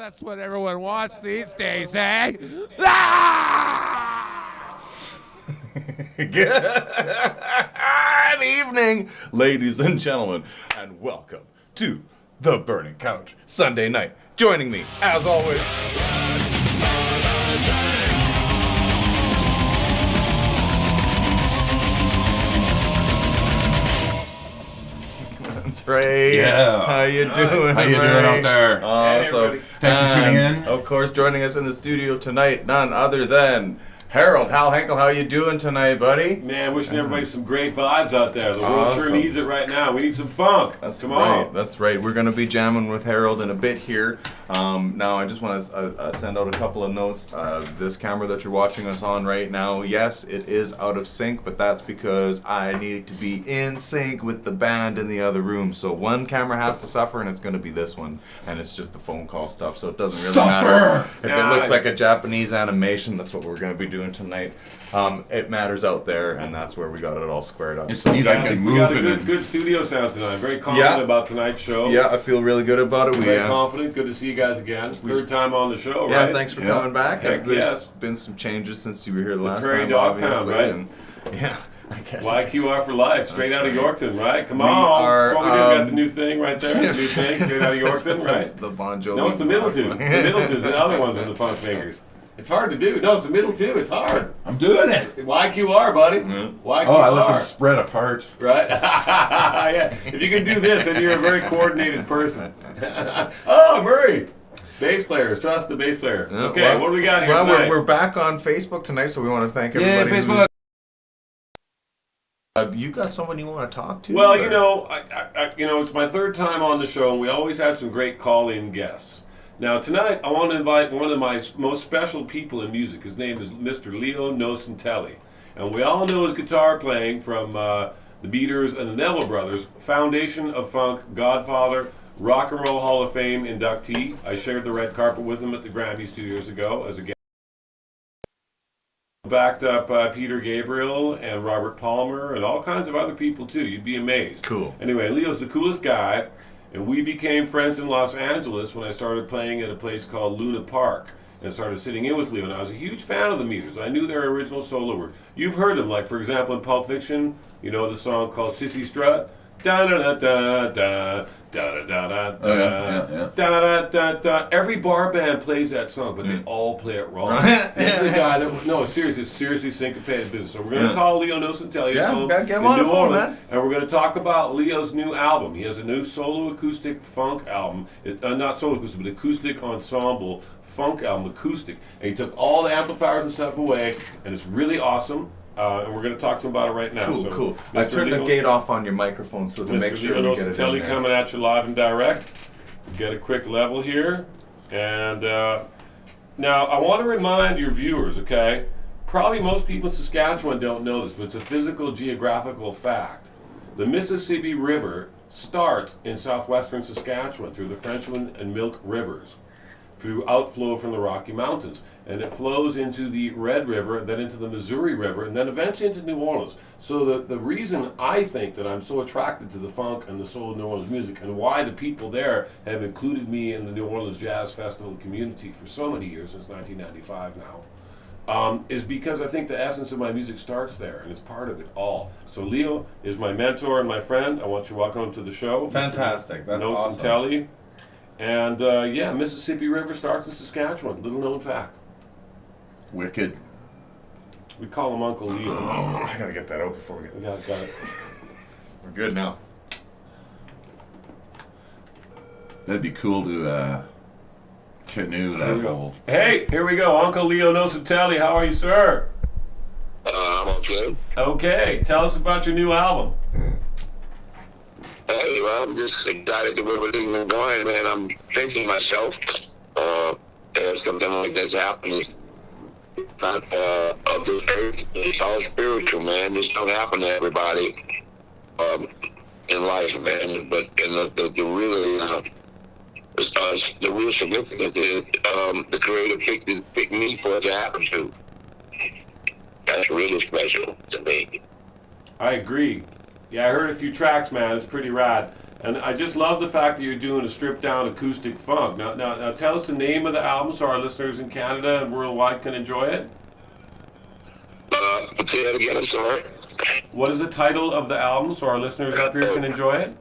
That's what everyone wants these days, eh? Ah! Good evening, ladies and gentlemen, and welcome to The Burning Couch Sunday night. Joining me, as always, that's right. Yeah. How you doing? How you doing out there? Awesome. Thanks for tuning in. Of course, joining us in the studio tonight, none other than Harold Henkel. How you doing tonight, buddy? Man, wishing everybody some great vibes out there. The world sure needs it right now. We need some funk. Come on. That's right. We're going to be jamming with Harold in a bit here. Now, I just want to send out a couple of notes. This camera that you're watching us on right now, yes, it is out of sync, but that's because I need to be in sync with the band in the other room. So one camera has to suffer, and it's going to be this one. And it's just the phone call stuff, so it doesn't really matter. If it looks like a Japanese animation, that's what we're going to be doing tonight. It matters out there, and that's where we got it all squared up. It's neat. I can move. We got a good studio sound tonight. Very confident about tonight's show. Yeah, I feel really good about it. Very confident. Good to see you guys again. Third time on the show, right? Yeah, thanks for coming back. There's been some changes since you were here the last Prairie time, Dog obviously. Pound, right? And, yeah, I guess. YQR for life, straight out of Yorkton, right? Come on. Are, we got the new thing right there. The new thing, straight out of Yorkton, right? The Bon Jovi. No, it's the middle two. It's the middle two. It's the other ones on the Funk Fingers. It's hard to do. No, it's the middle two. It's hard. I'm doing it. YQR, buddy. YQR. Oh, I let them spread apart. Right? Yeah. If you can do this, then you're a very coordinated person. Oh, Murray. Bass players. Trust the bass player. Okay, well, what do we got here tonight? We're back on Facebook tonight, so we want to thank everybody. Yeah, Facebook. You got someone you want to talk to? Well, you know, it's my third time on the show, and we always have some great call-in guests. Now, tonight, I want to invite one of my most special people in music. His name is Mr. Leo Nocentelli. And we all know his guitar playing from the Beaters and the Neville Brothers, Foundation of Funk, Godfather, Rock and Roll Hall of Fame inductee. I shared the red carpet with him at the Grammys 2 years ago as a guest. Backed up Peter Gabriel and Robert Palmer and all kinds of other people, too. You'd be amazed. Cool. Anyway, Leo's the coolest guy. And we became friends in Los Angeles when I started playing at a place called Luna Park and started sitting in with Leo. And I was a huge fan of the Meters. I knew their original solo work. You've heard them, like, for example, in Pulp Fiction, you know the song called Sissy Strut? Da-da-da-da-da, da-da-da-da-da, da-da-da-da. Every bar band plays that song, but they all play it wrong. This is the guy that, no, seriously, it's seriously syncopated business. So we're going to call Leo Nocentelli home get him in on the New phone, Orleans, man. and we're going to talk about Leo's new album. He has a new solo acoustic funk album. Not solo acoustic, but acoustic ensemble funk album, acoustic. And he took all the amplifiers and stuff away, and it's really awesome. And we're going to talk to him about it right now. Cool. I turned the gate off on your microphone so to make sure we get it in there. Coming at you live and direct. Get a quick level here. And now I want to remind your viewers, okay? Probably most people in Saskatchewan don't know this, but it's a physical geographical fact. The Mississippi River starts in southwestern Saskatchewan through the Frenchman and Milk Rivers, through outflow from the Rocky Mountains. And it flows into the Red River, then into the Missouri River, and then eventually into New Orleans. So the reason I think that I'm so attracted to the funk and the soul of New Orleans music, and why the people there have included me in the New Orleans Jazz Festival community for so many years, since 1995 now, is because I think the essence of my music starts there, and it's part of it all. So Leo is my mentor and my friend. I want you to welcome him to the show. Fantastic. That's awesome. Nocentelli. And Mississippi River starts in Saskatchewan. Little known fact. Wicked. We call him Uncle Leo. I gotta get that out before we get. Got it. We're good now. That'd be cool to canoe that whole. Hey, here we go. Uncle Leo Nocentelli. How are you, sir? I'm okay. Okay. Tell us about your new album. Hey, well, I'm just excited to everything is going, man. I'm thinking myself, if something like this happens, not of this earth, it's all spiritual, man. This don't happen to everybody in life, man. But the real significance is the Creator picked me for it to happen to. That's really special to me. I agree. Yeah, I heard a few tracks, man. It's pretty rad. And I just love the fact that you're doing a stripped down acoustic funk. Now, tell us the name of the album so our listeners in Canada and worldwide can enjoy it. Say that again, I'm sorry. What is the title of the album so our listeners up here can enjoy it?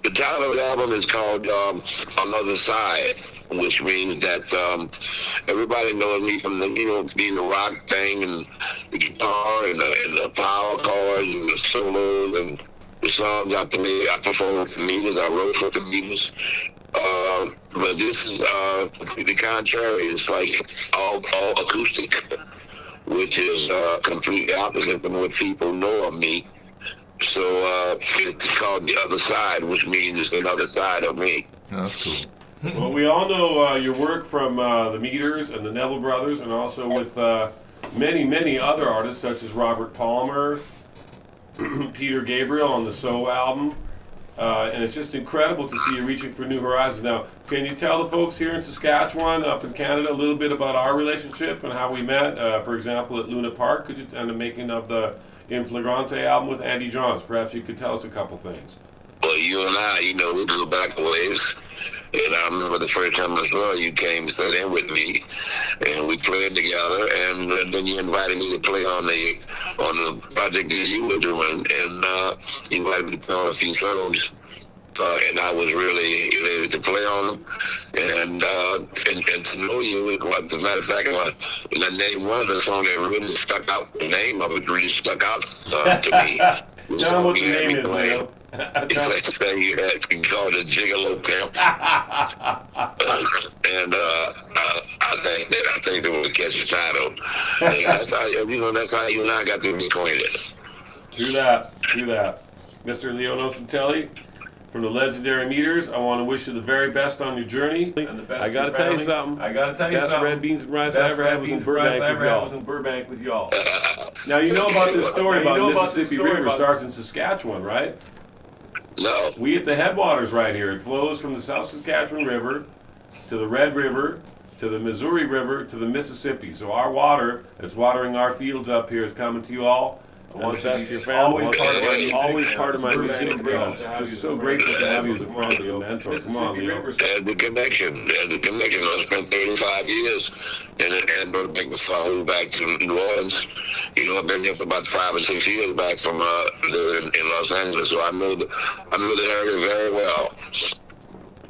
The title of the album is called Another Side, which means that everybody knows me from the, being the rock thing and the guitar and the power chords and the solos and the songs I perform with the Meters, I wrote with the Meters. But this is the contrary. It's like all acoustic, which is completely opposite from what people know of me. So it's called The Other Side, which means it's another side of me. Oh, that's cool. Well, we all know your work from the Meters and the Neville Brothers, and also with many, many other artists such as Robert Palmer, Peter Gabriel on the So album. And it's just incredible to see you reaching for new horizons. Now, can you tell the folks here in Saskatchewan, up in Canada, a little bit about our relationship and how we met, for example, at Luna Park, and the making of the In Flagrante album with Andy Johns? Perhaps you could tell us a couple things. Well, you and I, we go back a ways. And I remember the first time I saw you came and sat in with me, and we played together. And then you invited me to play on the project that you were doing, and you invited me to play on a few songs. And I was really ready to play on them, and to know you. As a matter of fact, the name one of the song that really stuck out. The name of it really stuck out to me. Tell them what the name is, Leo. It's like saying you called it Gigolo Pimp. And I think that would catch the title. And that's how you and I got to be acquainted. True that. Mr. Leo Nocentelli, from the legendary Meters, I want to wish you the very best on your journey. I got to tell you something. Best red beans and rice I ever had was in Burbank with y'all. Now, you know about this story about the Mississippi River starts in Saskatchewan, right? No. We at the headwaters right here. It flows from the South Saskatchewan River to the Red River to the Missouri River to the Mississippi. So our water that's watering our fields up here is coming to you all. I want the best for your family. Always part of my music. Just so grateful to have you as a friend and a mentor. Come on, Leo. And the connection. I spent 35 years in Burbank before I moved back to New Orleans. I've been here for about 5 or 6 years back from living in Los Angeles, so I know the area very well.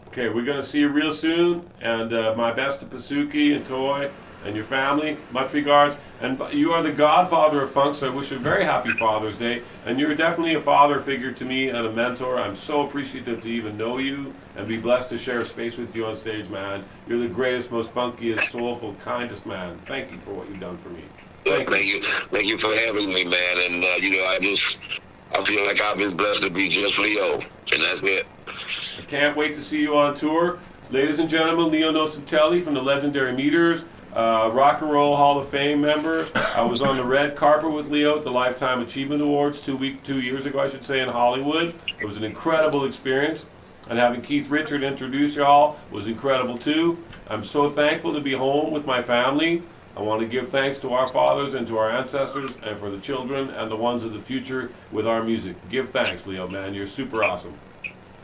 Okay, we're going to see you real soon, and my best to Pasuki and Toy and your family. Much regards. And you are the godfather of funk, so I wish you a very happy Father's Day. And you're definitely a father figure to me and a mentor. I'm so appreciative to even know you and be blessed to share space with you on stage, man. You're the greatest, most funkiest, soulful, kindest man. Thank you for what you've done for me. Thank you for having me, man. And I feel like I've been blessed to be just Leo, and that's it. I can't wait to see you on tour. Ladies and gentlemen, Leo Nocentelli from the legendary Meters, Rock and Roll Hall of Fame member. I was on the red carpet with Leo at the Lifetime Achievement Awards 2 years ago, I should say, in Hollywood. It was an incredible experience, and having Keith Richard introduce y'all was incredible too. I'm so thankful to be home with my family. I want to give thanks to our fathers and to our ancestors, and for the children and the ones of the future with our music. Give thanks, Leo, man. You're super awesome.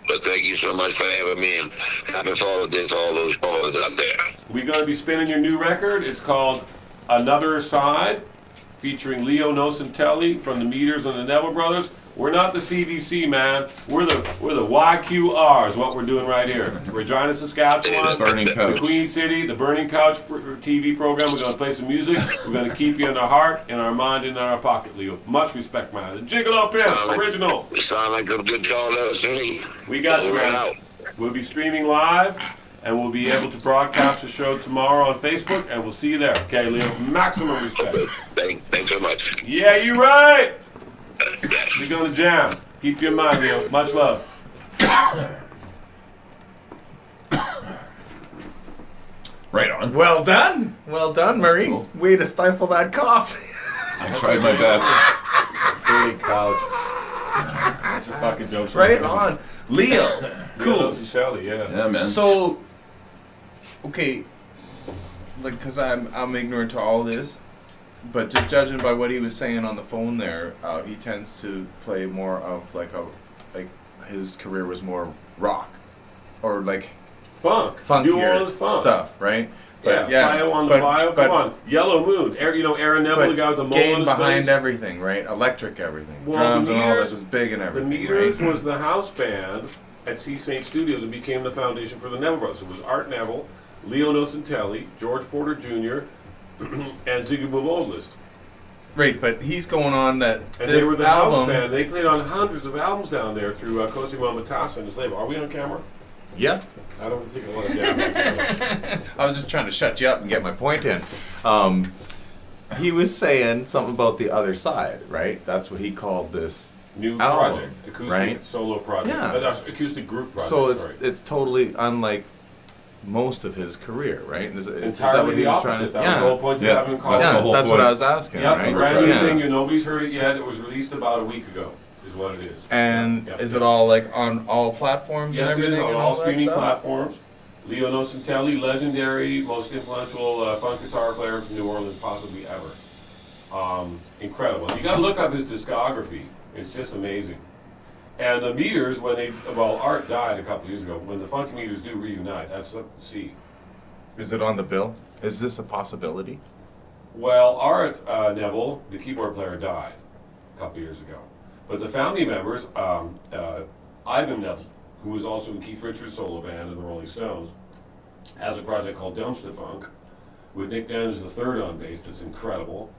But thank you so much for having me, and happy Father's Day to all those fathers out there. We're going to be spinning your new record. It's called Another Side, featuring Leo Nocentelli from the Meters and the Neville Brothers. We're not the CBC, man. We're the YQR is what we're doing right here. Regina, Saskatchewan, Burning Couch. the Queen City, the Burning Couch TV program. We're going to play some music. We're going to keep you in our heart, in our mind, and in our pocket, Leo. Much respect, man. The Gigolo Pimp, original. It sounds like a good call to me. We got you, We're man. out. We'll be streaming live, and we'll be able to broadcast the show tomorrow on Facebook, and we'll see you there. Okay, Leo? Maximum respect. Thanks so much. Yeah, you right. We're going to jam. Keep you in mind, Leo. Much love. Right on. Well done, Murray. Cool. Way to stifle that cough. I tried my best. Burning Couch. That's a fucking joke. Right on, Leo. Cool. Yeah. Yeah, man. So, okay, like, cause I'm ignorant to all this, but just judging by what he was saying on the phone there, he tends to play more of like his career was more rock, or like Funk. funkier New Orleans funk. stuff, right? Yeah, Bio on the Bio. Come on. Yellow Moon. Aaron Neville, the guy with the mole gain in his behind face. everything, right? Electric everything. Well, Drums the and all Meters- this is big and The everything. Meters right? was the house band at C. St. Studios and became the foundation for the Neville Brothers. It was Art Neville, Leo Nocentelli, George Porter Jr., and Ziggy Boboldlist. Right, but he's going on that And this they were the album. house band. They played on hundreds of albums down there through Cosimo Matassa and his label. Are we on camera? Yeah. I don't think I want to jab on camera. I was just trying to shut you up and get my point in. He was saying something about the other side, right? That's what he called this New album, project. Acoustic right? solo project. Yeah. Acoustic group project. So sorry. it's totally unlike most of his career, right? Is that Entirely what he the was opposite. trying to? That was Yeah, the whole point of Yeah. having him called. That's the yeah, whole that's what point. I was asking, Yeah, right? brand new Yeah. thing. Nobody's heard it yet. It was released about a week ago. Is what it is. And Yeah. is it all like on all platforms Yes, and it is everything on and all all that streaming stuff? platforms. Leo Nocentelli, legendary, most influential funk guitar player from New Orleans, possibly ever. Incredible. You got to look up his discography. It's just amazing. And the Meters, Art died a couple years ago. When the Funky Meters do reunite, that's something to see. Is it on the bill? Is this a possibility? Well, Art Neville, the keyboard player, died a couple years ago. But the founding members, Ivan Neville, who was also in Keith Richards' solo band and the Rolling Stones, has a project called Dumpster Funk, with Nick Dennis the third on bass that's incredible.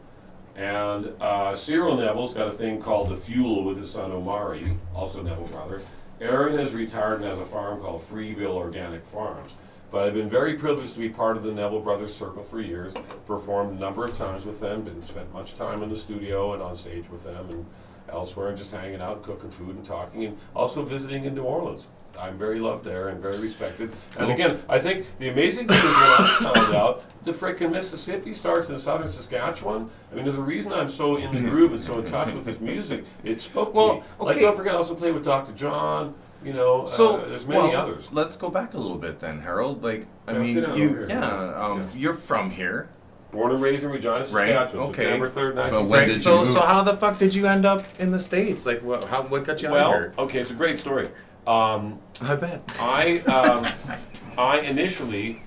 And Cyril Neville's got a thing called The Fuel with his son Omari, also Neville brother. Aaron has retired and has a farm called Freeville Organic Farms. But I've been very privileged to be part of the Neville Brothers Circle for years, performed a number of times with them, spent much time in the studio and on stage with them and elsewhere, and just hanging out, cooking food and talking, and also visiting in New Orleans. I'm very loved there and very respected. And again, I think the amazing thing is when I found out the frickin' Mississippi starts in southern Saskatchewan. I mean, there's a reason I'm so in the groove and so in touch with his music. It spoke to me. Like, don't forget, I also played with Dr. John. You know, there's many others. Let's go back a little bit then, Harold. Like, I Yeah, mean, sit down over here. you're from here, Born and raised in Regina, Saskatchewan, okay. September 3rd, So 1960. when right? did So, you so move? how the fuck did you end up in the States? Like, what got you out of Well, here? okay, it's a great story. I bet. I initially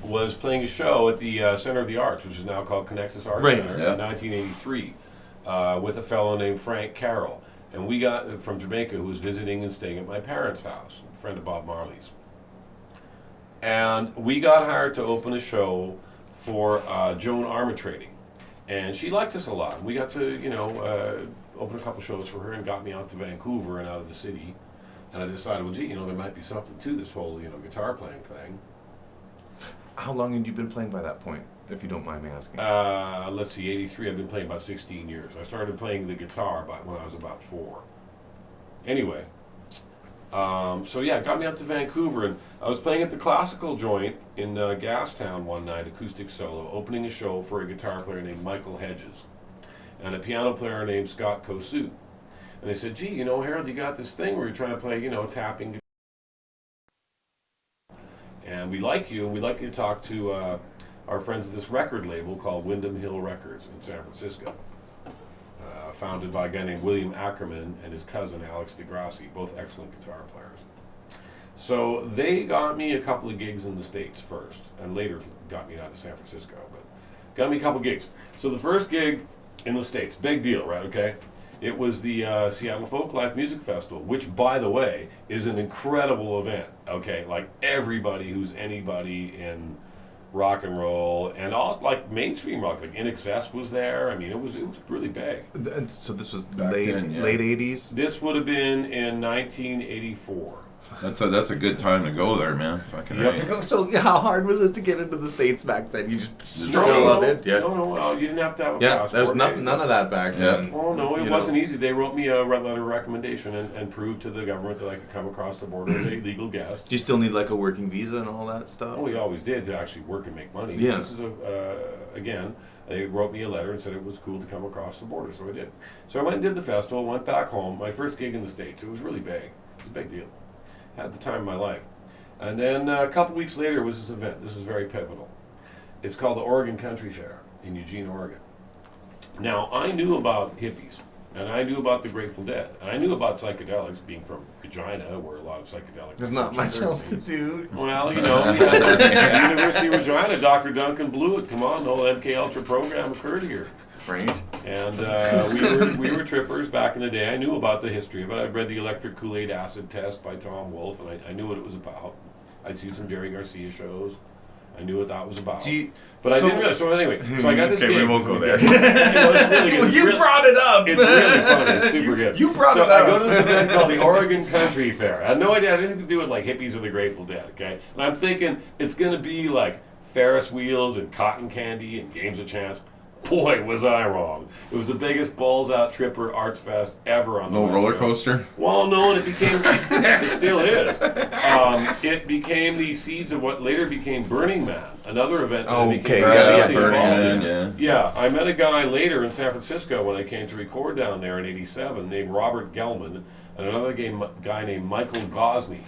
was playing a show at the Center of the Arts, which is now called Connexus Arts Right, Center, yeah. in 1983, with a fellow named Frank Carroll. And we got from Jamaica, who was visiting and staying at my parents' house, a friend of Bob Marley's. And we got hired to open a show for Joan Armatrading. And she liked us a lot. We got to, open a couple shows for her and got me out to Vancouver and out of the city. And I decided, well, gee, there might be something to this whole, guitar playing thing. How long had you been playing by that point, if you don't mind me asking? Let's see, 83, I've been playing about 16 years. I started playing the guitar when I was about 4. Anyway, it got me up to Vancouver, and I was playing at the classical joint in Gastown one night, acoustic solo, opening a show for a guitar player named Michael Hedges and a piano player named Scott Kosu. And they said, gee, Harold, you got this thing where you're trying to play, tapping. And we like you, and we'd like you to talk to our friends at this record label called Windham Hill Records in San Francisco, founded by a guy named William Ackerman and his cousin Alex DeGrassi, both excellent guitar players. So they got me a couple of gigs in the States first, and later got me out to San Francisco, but got me a couple gigs. So the first gig in the States, big deal, right, okay? It was the Seattle Folklife Music Festival, which, by the way, is an incredible event, okay? Like, everybody who's anybody in rock and roll, and all, like, mainstream rock, like INXS was there. I mean, it was really big. So this was Back late then, yeah. late 80s? This would have been in 1984. That's a good time to go there, man. Fucking Yep. right. So how hard was it to get into the States back then? You just Just stroll go. on it? Yeah. No, you didn't have to have a Yeah, passport. there was none of that back Yeah. then. Oh, no, it You wasn't know. easy. They wrote me a letter of recommendation and proved to the government that I could come across the border as a legal guest. Do you still need like a working visa and all that stuff? Oh, we always did to actually work and make money. Yeah. This is again, they wrote me a letter and said it was cool to come across the border, so I did. So I went and did the festival, went back home. My first gig in the States. It was really big. It was a big deal. Had the time of my life. And then a couple weeks later was this event. This is very pivotal. It's called the Oregon Country Fair in Eugene, Oregon. Now, I knew about hippies. And I knew about the Grateful Dead. And I knew about psychedelics, being from Regina, where a lot of psychedelics. There's not much else to do. Well, you know, at the University of Regina, Dr. Duncan blew it. Come on, the whole MK Ultra program occurred here. Right. And we were trippers back in the day. I knew about the history of it. I'd read the electric Kool-Aid acid test by Tom Wolfe, and I knew what it was about. I'd seen some Jerry Garcia shows. I knew what that was about. But I didn't realize. So anyway, so I got this okay, gig. we won't go there. It's really good. Well, It's you really- brought it up. It's really funny. It's super good. You brought so it up. I go to this event called the Oregon Country Fair. I had no idea. It had anything to do with like hippies or the Grateful Dead. Okay, and I'm thinking it's gonna be like Ferris wheels and cotton candy and games of chance. Boy, was I wrong. It was the biggest balls out tripper arts fest ever on the No West roller Coast. coaster. Well, no, and it became, it still is. It became the seeds of what later became Burning Man, another event that I became Okay, really yeah, Burning involved Man, in. yeah. Yeah, I met a guy later in San Francisco when I came to record down there in '87 named Robert Gelman, and another guy named Michael Gosney,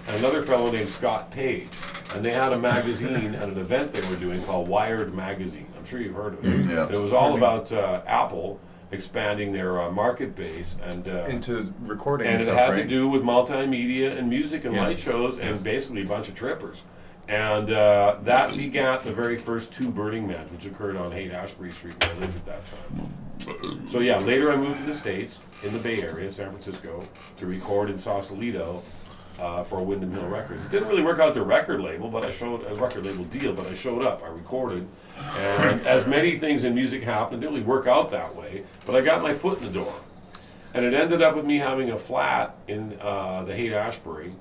and another fellow named Scott Page. And they had a magazine and an event they were doing called Wired Magazine. I'm sure you've heard of it. Yeah. And it was all about Apple expanding their market base and Into recording and it stuff, had right? to do with multimedia and music and Yeah. light shows and basically a bunch of trippers. And that began the very first two Burning Mans, which occurred on Haight-Ashbury Street where I lived at that time. So yeah, later I moved to the States, in the Bay Area, San Francisco, to record in Sausalito for Windham Hill Records. It didn't really work out the record label, but I showed a record label deal, but I showed up, I recorded, and as many things in music happen, it didn't really work out that way, but I got my foot in the door. And it ended up with me having a flat in the Haight-Ashbury,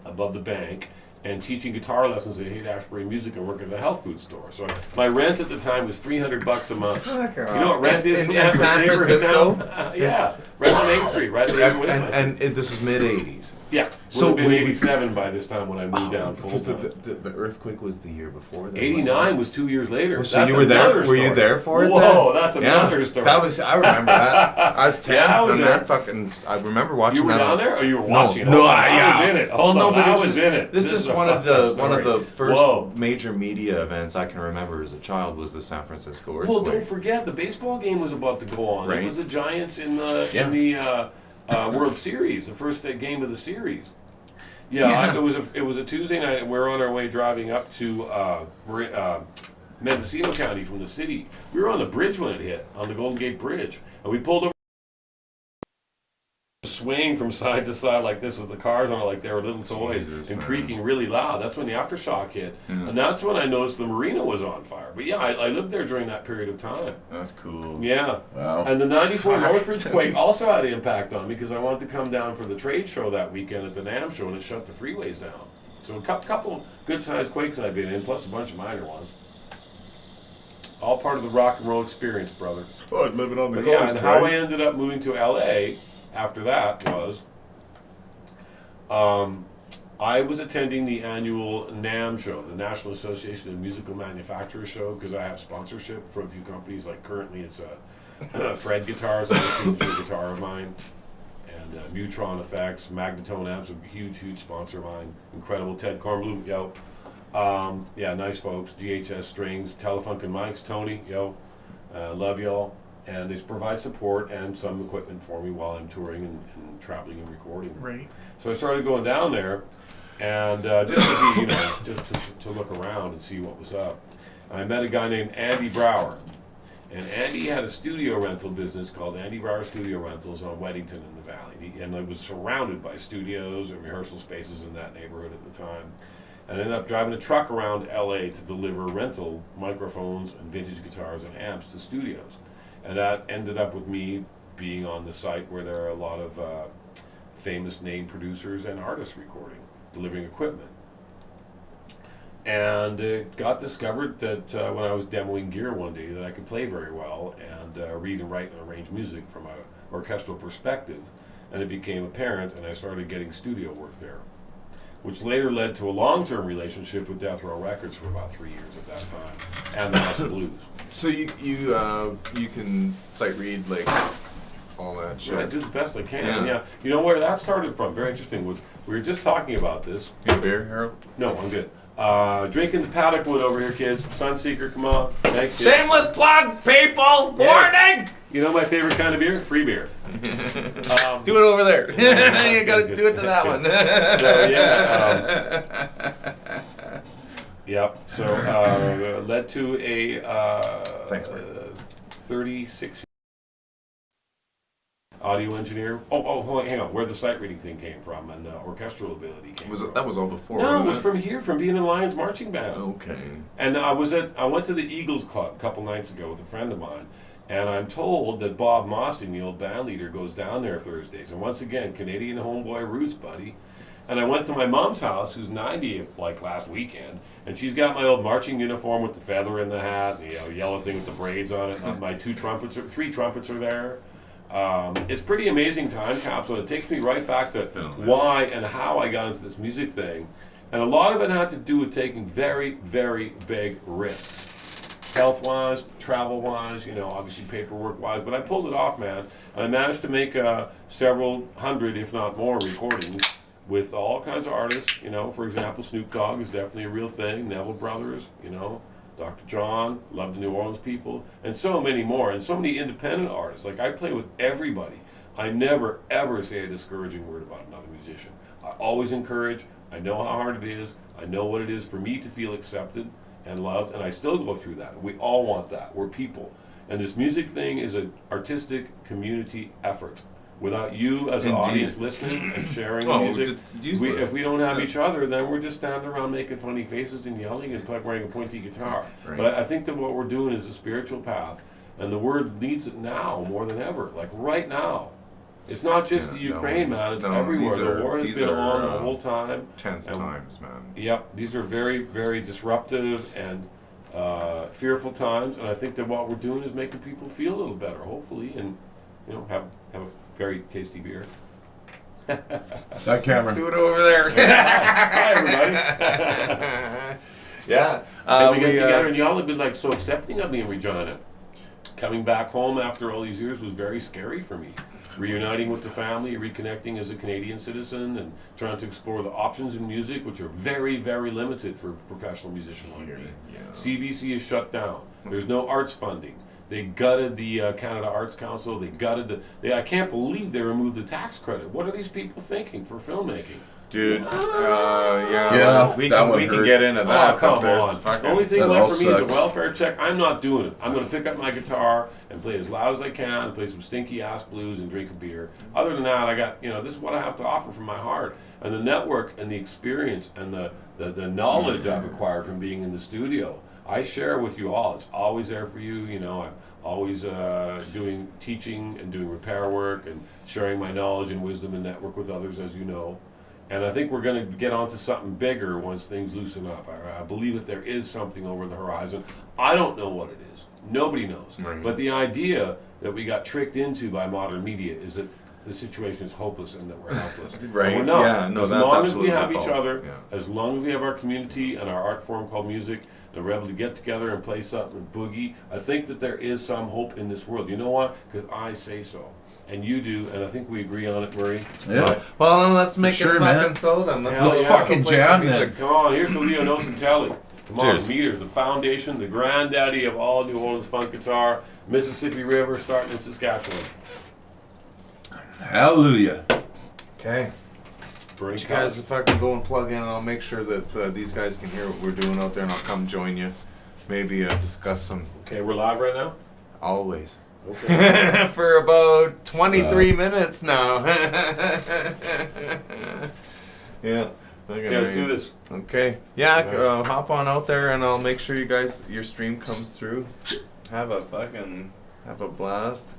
above the bank, and teaching guitar lessons at Haight-Ashbury Music and working at a health food store. So my rent at the time was $300 a month. You know what rent is in that San neighborhood Francisco? now? Yeah, right on Main Street, right at the And this is mid '80s. yeah, would So have been we- 87 by this time when I moved down full Because time. the earthquake was the year before. That, 89 was 2 years later. So That's you were there? another Were you story. there for it? Whoa, then? that's another story. That was. I remember that. I was 10. Yeah, I was and there. that fucking. I remember watching You were that. down there, or you were No, watching? no, Hold on, I was in it. Well, Hold no, on, but I it was just, in it. This is is just a one of fucked up the story. first Whoa. major media events I can remember as a child was the San Francisco earthquake. Well, don't forget the baseball game was about to go on. Right. It was the Giants in the World Series, the first game of the series. Yeah, it was a Tuesday night, and we were on our way driving up to Mendocino County from the city. We were on the bridge when it hit, on the Golden Gate Bridge, and we pulled over, swaying from side to side like this with the cars on it like they were little toys, Jesus, and man. creaking really loud. That's when the aftershock hit, Yeah. and that's when I noticed the marina was on fire. But yeah, I lived there during that period of time. That's cool. Yeah. Wow. And the 94 Northbridge quake also had an impact on me because I wanted to come down for the trade show that weekend at the NAMM show, and it shut the freeways down. So a couple good-sized quakes I've been in, plus a bunch of minor ones. All part of the rock and roll experience, brother. Oh, living on the But yeah, and how I ended up moving to LA after that was I was attending the annual NAMM show, the National Association of Musical Manufacturers show, because I have sponsorship from a few companies. Like currently, it's Fred Guitars, a guitar of mine, and Mutron Effects, Magnatone Amps, a huge sponsor of mine. Incredible, Ted Kornblum, yo. Yeah, nice folks. GHS Strings, Telefunken Mics, Tony, yo. Love y'all. And they provide support and some equipment for me while I'm touring and traveling and recording. Right. So I started going down there, and just to be, just to look around and see what was up. I met a guy named Andy Brower, and Andy had a studio rental business called Andy Brower Studio Rentals on Weddington in the Valley, and I was surrounded by studios and rehearsal spaces in that neighborhood at the time. And I ended up driving a truck around LA to deliver rental microphones and vintage guitars and amps to studios. And that ended up with me being on the site where there are a lot of famous name producers and artists recording, delivering equipment. And it got discovered that when I was demoing gear one day that I could play very well and read and write and arrange music from an orchestral perspective. And it became apparent, and I started getting studio work there, which later led to a long-term relationship with Death Row Records for about 3 years at that time, and the House of Blues. So you can sight read like all that shit. I do the best I can. Yeah. Yeah. You know where that started from? Very interesting. Was we were just talking about this. You a beer, Harold? No, I'm good. Drinking the paddock wood over here, kids. Sunseeker, come on. Thanks, kids. Shameless plug, people! Warning! You know my favorite kind of beer? Free beer. Do it over there. You gotta do it to that one. So, yeah. Yep. So, led to a Thanks, Mark. 36 audio engineer. Oh, hang on. Where the sight reading thing came from and the orchestral ability came from. That was all before. No, it wasn't was from here, from being in Lions marching band. Okay. And I went to the Eagles Club a couple nights ago with a friend of mine, and I'm told that Bob Mossing, the old band leader, goes down there Thursdays. And once again, Canadian homeboy roots, buddy. And I went to my mom's house, who's 90, like last weekend, and she's got my old marching uniform with the feather in the hat, the yellow thing with the braids on it. My three trumpets are there. It's pretty amazing time capsule. It takes me right back to why and how I got into this music thing. And a lot of it had to do with taking very, very big risks. Health-wise, travel-wise, obviously paperwork-wise. But I pulled it off, man. And I managed to make several hundred, if not more, recordings with all kinds of artists. For example, Snoop Dogg is definitely a real thing. Neville Brothers, Dr. John, love the New Orleans people, and so many more, and so many independent artists. Like, I play with everybody. I never, ever say a discouraging word about another musician. I always encourage. I know how hard it is. I know what it is for me to feel accepted and loved, and I still go through that. We all want that. We're people. And this music thing is an artistic community effort. Without you as an audience listening and sharing the music, if we don't have each other, then we're just standing around making funny faces and yelling and wearing a pointy guitar. Right. But I think that what we're doing is a spiritual path, and the word needs it now more than ever. Like right now. It's not just the Ukraine, man. It's everywhere. The war has been on the whole time. Tense times, man. Yep. These are very, very disruptive and fearful times, and I think that what we're doing is making people feel a little better, hopefully, and have a very tasty beer. That camera. Do it over there. Hi, everybody. Yeah. And we got together, and y'all have been like so accepting of me in Regina. Coming back home after all these years was very scary for me. Reuniting with the family, reconnecting as a Canadian citizen, and trying to explore the options in music, which are very, very limited for a professional musician like me. Yeah. CBC is shut down. There's no arts funding. They gutted the Canada Arts Council. They gutted I can't believe they removed the tax credit. What are these people thinking for filmmaking? Dude, we can get into that. Oh, come on. The only thing left for me is a welfare check. I'm not doing it. I'm going to pick up my guitar and play as loud as I can, play some stinky-ass blues and drink a beer. Other than that, I got, this is what I have to offer from my heart. And the network and the experience and the knowledge I've acquired from being in the studio, I share with you all. It's always there for you. I'm always doing teaching and doing repair work and sharing my knowledge and wisdom and network with others, as you know. And I think we're going to get onto something bigger once things loosen up. I believe that there is something over the horizon. I don't know what it is. Nobody knows. Right. But the idea that we got tricked into by modern media is that the situation is hopeless and that we're helpless. Right. And we're not. Yeah, no, as that's long as we have false. each other, Yeah. as long as we have our community and our art form called music, and we're able to get together and play something and boogie, I think that there is some hope in this world. You know why? Because I say so. And you do, and I think we agree on it, Murray. Yeah. Right? Well, then let's make sure, it man. fucking so then. Let's fucking jam then. Come on, here's to Leo Nocentelli. Come on, Cheers. Meters, the foundation, the granddaddy of all New Orleans funk guitar, Mississippi River, starting in Saskatchewan. Hallelujah. Okay. Burning You guys fucking go and plug in, and I'll make sure that these guys can hear what we're doing out there, and I'll come join you. Maybe discuss some. Okay, we're live right now? Always. Okay. For about 23 minutes now. Yeah. Okay, let's do this. Okay. Yeah, hop on out there, and I'll make sure your stream comes through. Have a blast.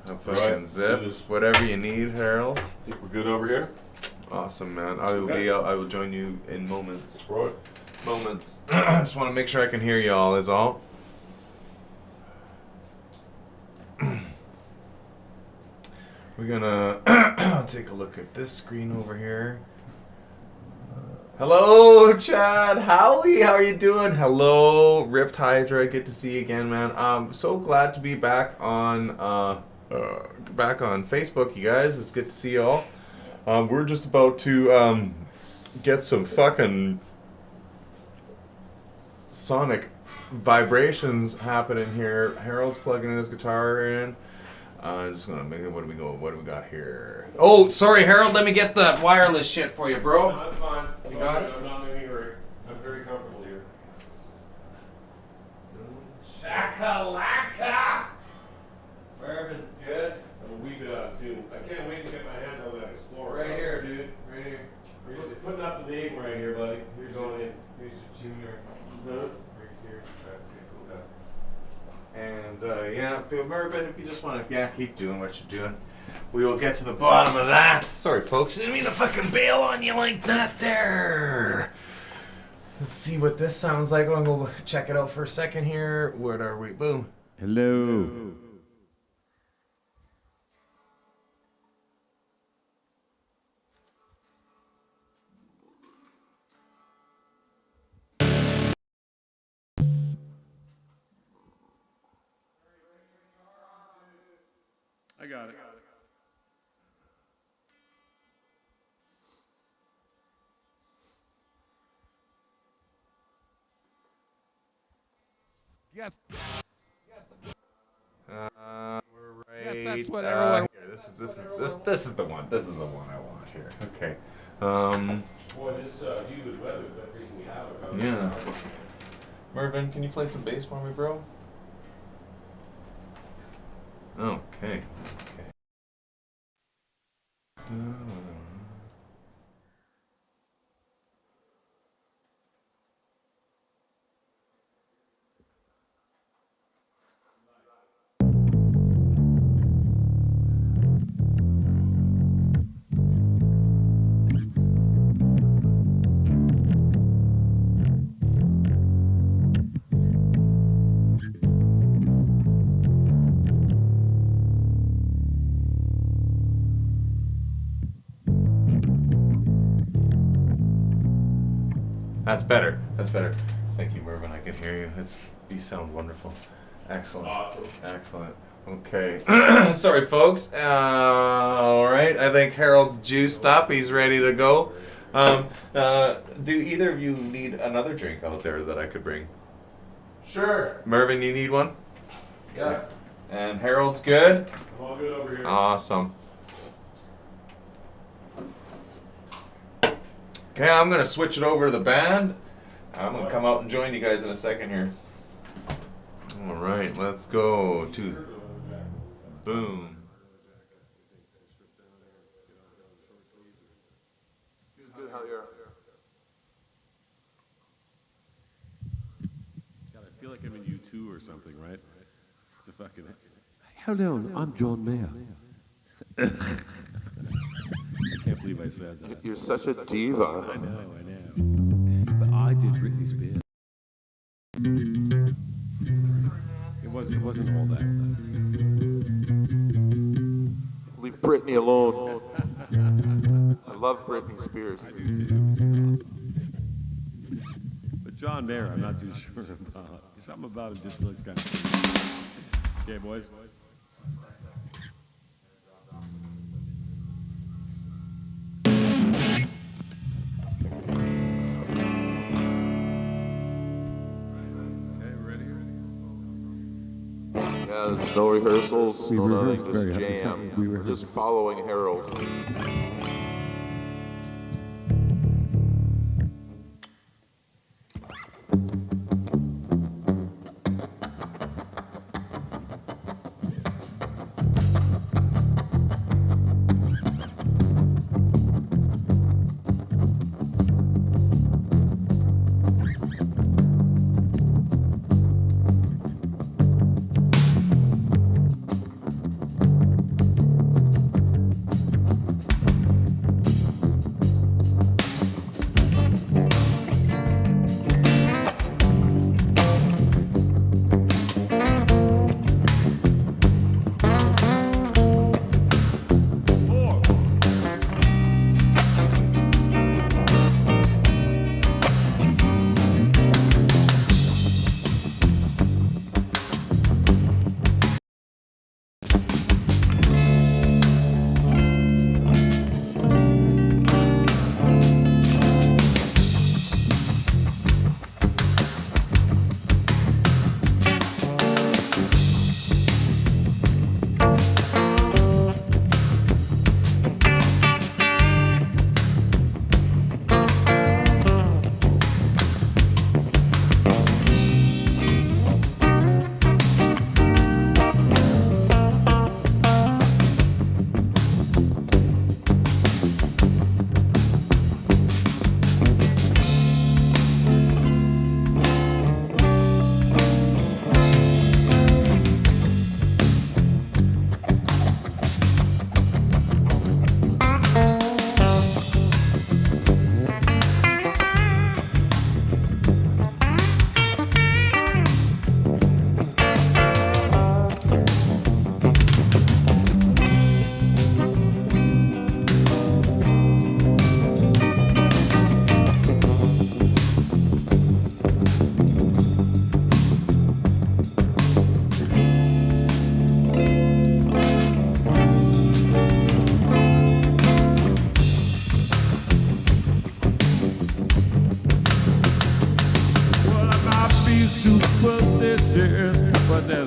Have fucking zip. Whatever you need, Harold. Think we're good over here? Awesome, man. I will join you in moments. Right. Moments. I just want to make sure I can hear y'all is all. We're gonna take a look at this screen over here. Hello, Chad. Howie, how are you doing? Hello, Ripped Hydra. Good to see you again, man. I'm so glad to be back on Facebook, you guys. It's good to see y'all. We're just about to get some fucking sonic vibrations happening here. Harold's plugging his guitar in. I'm just gonna make it. What do we got here? Oh, sorry, Harold. Let me get the wireless shit for you, bro. No, that's fine. You got it? I'm not in any hurry. I'm very comfortable here. Shakalaka! Marvin's good. I'm a wee bit out of tune. I can't wait to get my hands on that Explorer. Right here, dude. Right here. You're putting up the date right here, buddy. You're going in. Here's your tuner. Huh? Right here. Okay, cool. And yeah, Mervyn, if you just want to keep doing what you're doing, we will get to the bottom of that. Sorry, folks, didn't mean to fucking bail on you like that there. Let's see what this sounds like. I'm gonna go check it out for a second here. What are we? Boom. Hello. I got it. Yes. We're right. Yes, that's what everyone. Here, this is the one. This is the one I want here. Okay. Boy, this humid weather is everything we have. Yeah. Mervyn, can you play some bass for me, bro? Okay. That's better. That's better. Thank you, Mervyn. I can hear you. You sound wonderful. Excellent. Awesome. Excellent. Okay. Sorry, folks. All right. I think Harold's juiced up. He's ready to go. Do either of you need another drink out there that I could bring? Sure. Mervyn, you need one? Yeah. And Harold's good? I'm all good over here. Awesome. Okay, I'm going to switch it over to the band. I'm going to come out and join you guys in a second here. All right, let's go to boom. God, I feel like I'm in U2 or something, right? The fucking. Hello, I'm John Mayer. I can't believe I said that. You're such a diva. I know. But I did Britney Spears. It wasn't all that. Leave Britney alone. I love Britney Spears. I do too. She's awesome. But John Mayer, I'm not too sure about. Something about him just looks kind of. Okay, boys. Yeah, there's no rehearsals, no rehearsed nothing, just very jam. we We're rehearsed. just following Harold.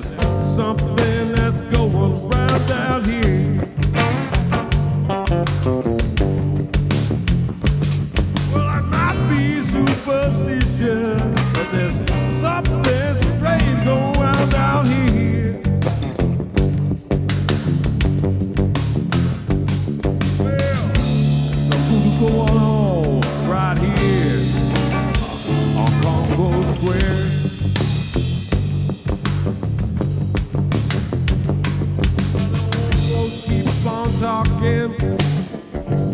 there's something that's going round down here. Well, I might be superstitious, but there's something strange going round down here. Well, there's some voodoo going on right here on Congo Square. Folks keep on talking,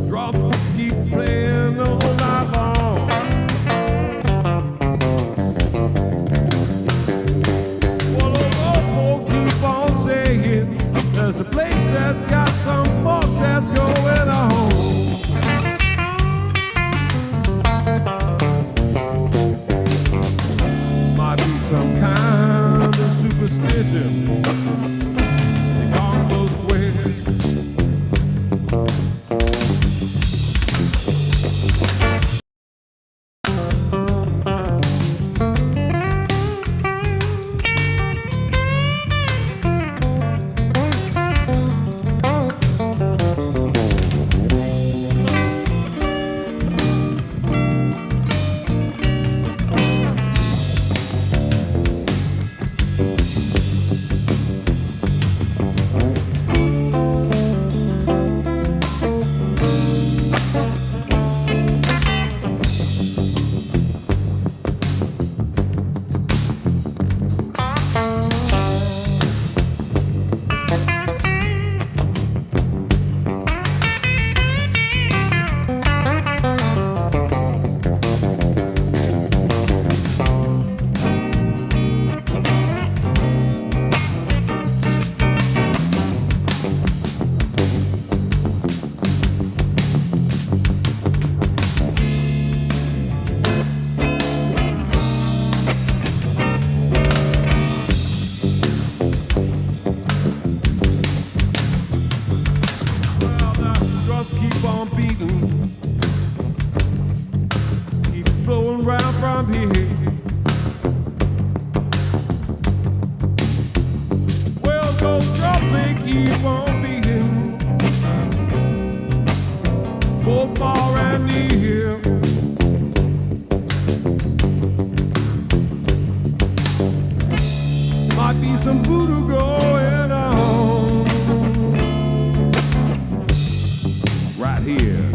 drums keep playing all night long. Well, the old folk keep on saying there's a place that's got some funk that's going on. Might be some kind of superstition. They Congo Square. Well, the drums keep on beating, keep blowing round from here. Well, those drums, they keep on beating, both far and near. Might be some voodoo going on right here.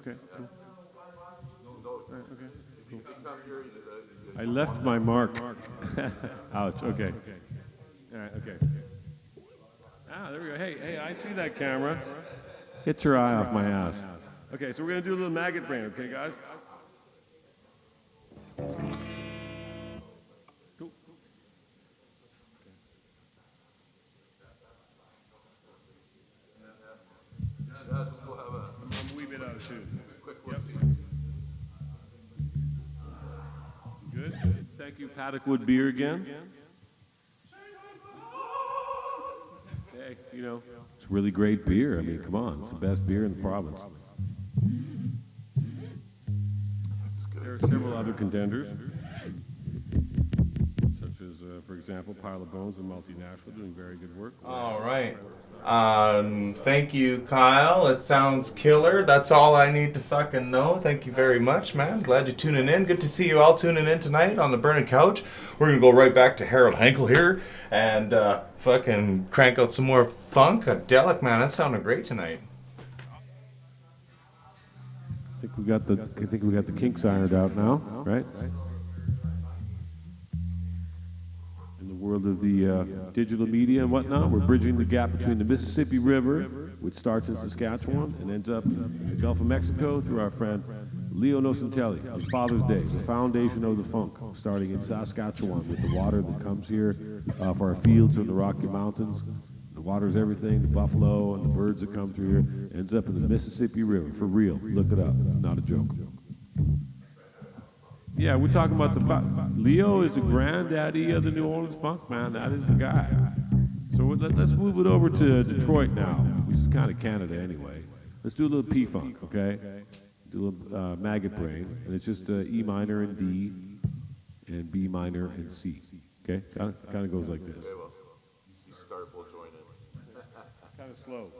Okay. Cool. All right, okay. Cool. I left my mark. Ouch. Okay. All right. Okay. Ah, there we go. Hey, I see that camera. Get your eye off my ass. Okay, so we're gonna do a little maggot brain. Okay, guys. Cool. Yeah, just go have a I'm a wee bit out of tune. quick Yep. look. Good. Thank you, Paddockwood Beer again. Hey, you know, it's really great beer. I mean, come on, it's the best beer in the province. There are several other contenders, such as, for example, Pile of Bones and Multinational, doing very good work. All right. Thank you, Kyle. It sounds killer. That's all I need to fucking know. Thank you very much, man. Glad you're tuning in. Good to see you all tuning in tonight on the Burning Couch. We're gonna go right back to Harold Henkel here and fucking crank out some more funkadelic, man. That sounded great tonight. I think we got the kinks ironed out now, right? In the world of the digital media and whatnot, we're bridging the gap between the Mississippi River, which starts in Saskatchewan and ends up in the Gulf of Mexico, through our friend Leo Nocentelli on Father's Day, the foundation of the funk, starting in Saskatchewan with the water that comes here off our fields from the Rocky Mountains. The water's everything, the buffalo and the birds that come through here, ends up in the Mississippi River, for real. Look it up, it's not a joke. Yeah, we're talking about Leo is the granddaddy of the New Orleans funk, man. That is the guy. So let's move it over to Detroit now, which is kind of Canada anyway. Let's do a little P-funk, okay? Do a little maggot brain, and it's just E minor and D, and B minor and C, okay? Kind of goes like this. Okay, well, you start, we'll join in. Kind of slow.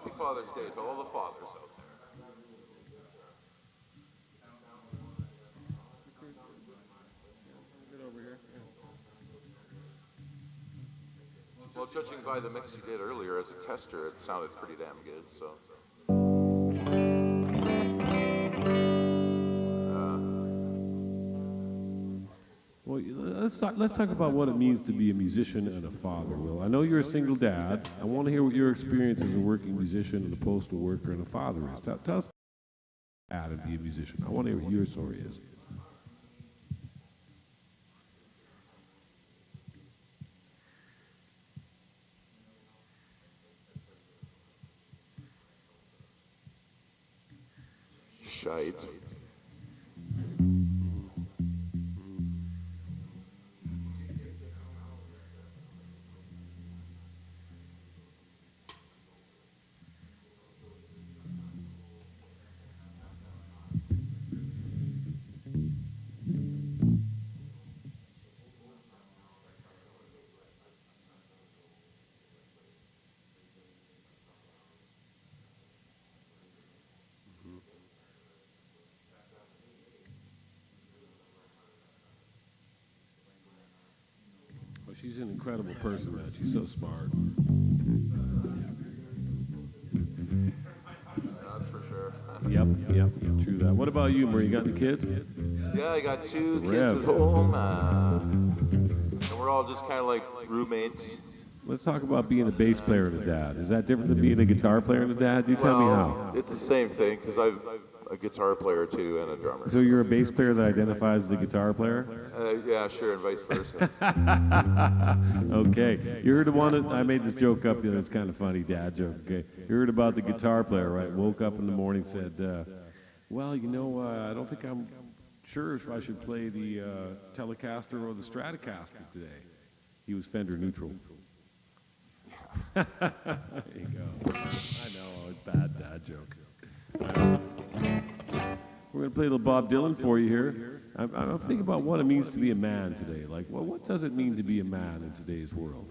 Happy Father's Day to all the fathers out there. Well, judging by the mix you did earlier as a tester, it sounded pretty damn good, so. Well, let's talk about what it means to be a musician and a father, Will. I know you're a single dad. I want to hear what your experience as a working musician and a postal worker and a father is. Tell us how to be a musician. I want to hear what your story is. Shite. Well, she's an incredible person, man. She's so smart. That's for sure. Yep, true that. What about you, Marie? You got any kids? Yeah, I got 2 kids Rev. at home, and we're all just kind of like roommates. Let's talk about being a bass player and a dad. Is that different than being a guitar player and a dad? Do you tell me how? It's the same thing, because I'm a guitar player too and a drummer. So you're a bass player that identifies as a guitar player? Yeah, sure, and vice versa. Okay. You heard the one that I made this joke up, it's kind of funny, dad joke, okay? You heard about the guitar player, right? Woke up in the morning, said, well, I don't think I'm sure if I should play the Telecaster or the Stratocaster today. He was Fender neutral. There you go. I know, it's a bad dad joke. We're going to play a little Bob Dylan for you here. I'm thinking about what it means to be a man today. Like, well, what does it mean to be a man in today's world?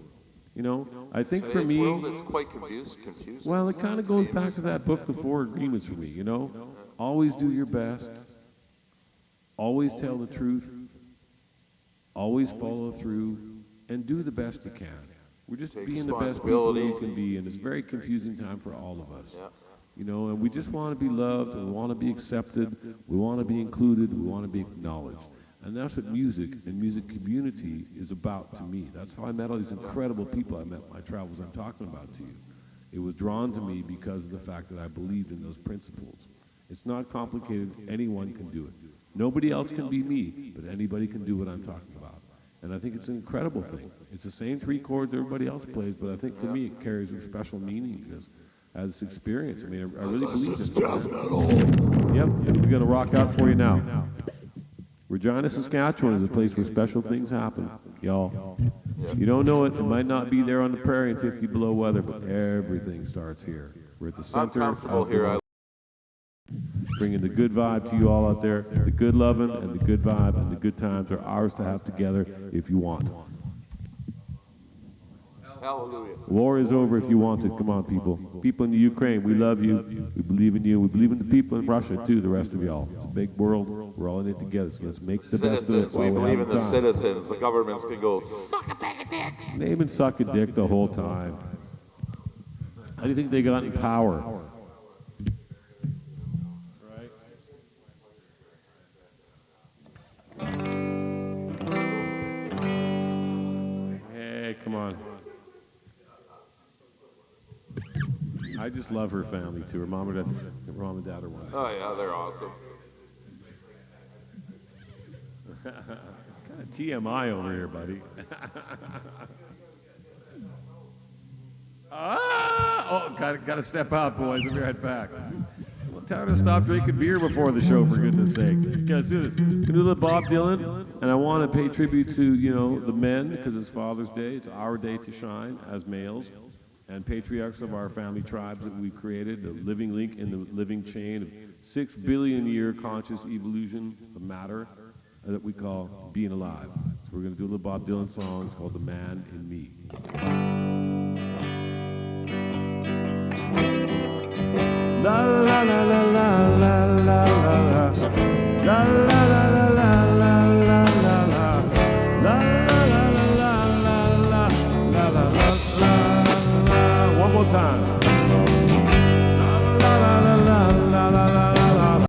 You know, I think for me, world, it's quite confusing. well, it kind of goes back to that book, The Four Agreements for me, you know? Always do your best. Always tell the truth. Always follow through. And do the best you can. We're just being the best people we can be, and it's a very confusing time for all of us. You know, and we just want to be loved, and we want to be accepted, we want to be included, we want to be acknowledged. And that's what music and music community is about to me. That's how I met all these incredible people I met in my travels I'm talking about to you. It was drawn to me because of the fact that I believed in those principles. It's not complicated, anyone can do it. Nobody else can be me, but anybody can do what I'm talking about. And I think it's an incredible thing. It's the same 3 chords everybody else plays, but I think for me it carries a special meaning because I had this experience. I mean, I really believe this. Yep, we're going to rock out for you now. Regina, Saskatchewan is a place where special things happen, y'all. You don't know it, it might not be there on the prairie in 50 below weather, but everything starts here. We're at the center of here. bringing the good vibe to you all out there. The good loving and the good vibe and the good times are ours to have together if you want. Hallelujah. War is over if you want it. Come on, people. People in the Ukraine, we love you. We believe in you. We believe in the people in Russia, too, the rest of y'all. It's a big world. We're all in it together, so let's make the best of it. We believe in the citizens. The governments can go Name and suck a dick the whole time. How do you think they got in power? Hey, come on. I just love her family too. Her mom and dad are wonderful. Oh yeah, they're awesome. Kind of TMI over here, buddy. Oh, gotta step out, boys. I'll be right back. Well, tell her to stop drinking beer before the show, for goodness sake. Okay, let's do this. We're gonna do a little Bob Dylan, and I want to pay tribute to, the men, because it's Father's Day. It's our day to shine as males and patriarchs of our family tribes that we've created, the living link in the living chain of 6 billion year conscious evolution of matter that we call being alive. So we're going to do a little Bob Dylan song. It's called The Man in Me. La la la la la la la la. La la la la la la la la la. La la la la la la la la la la. One more time. La la la la la la la la.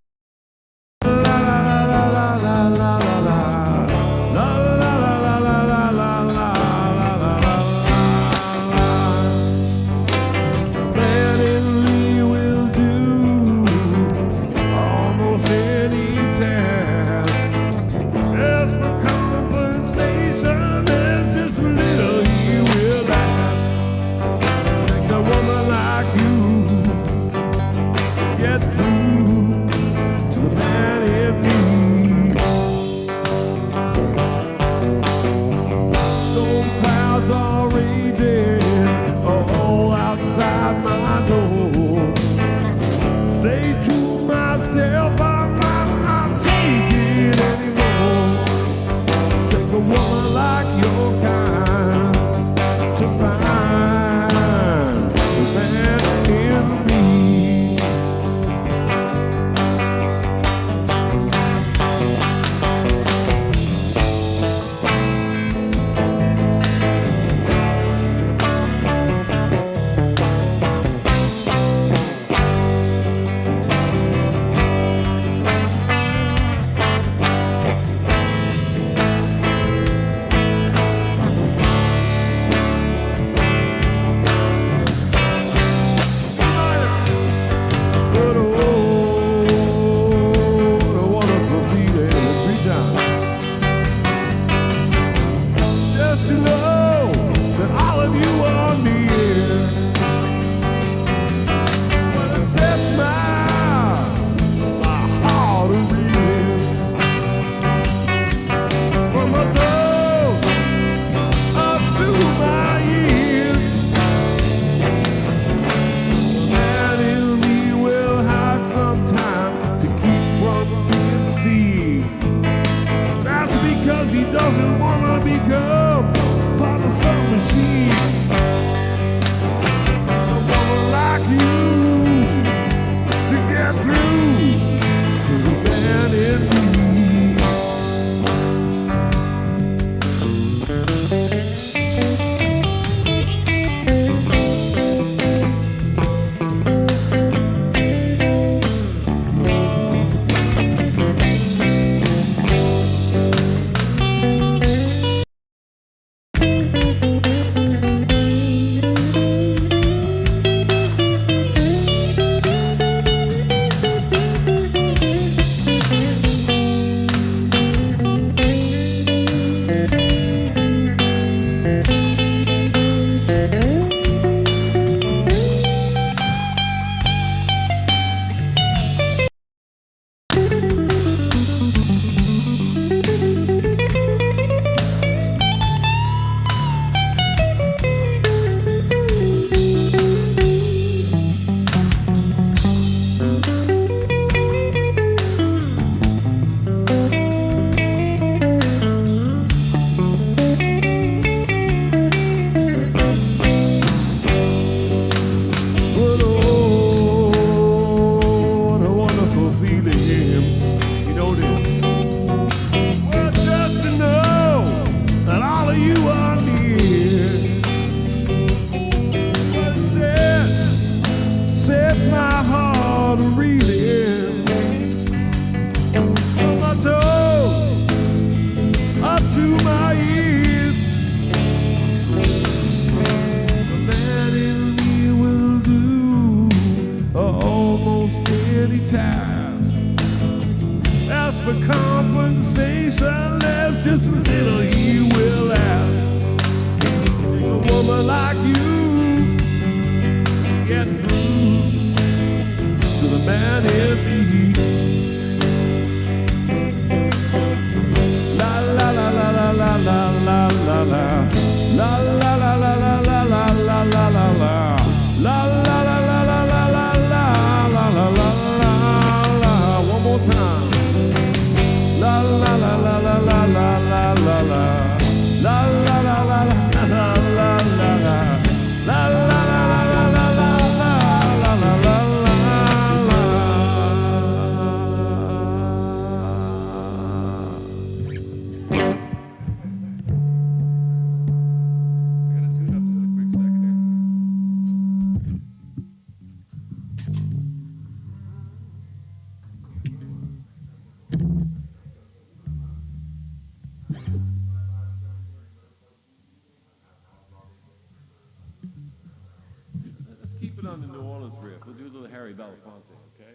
on the New Orleans riff. We'll do a little Harry Belafonte, okay?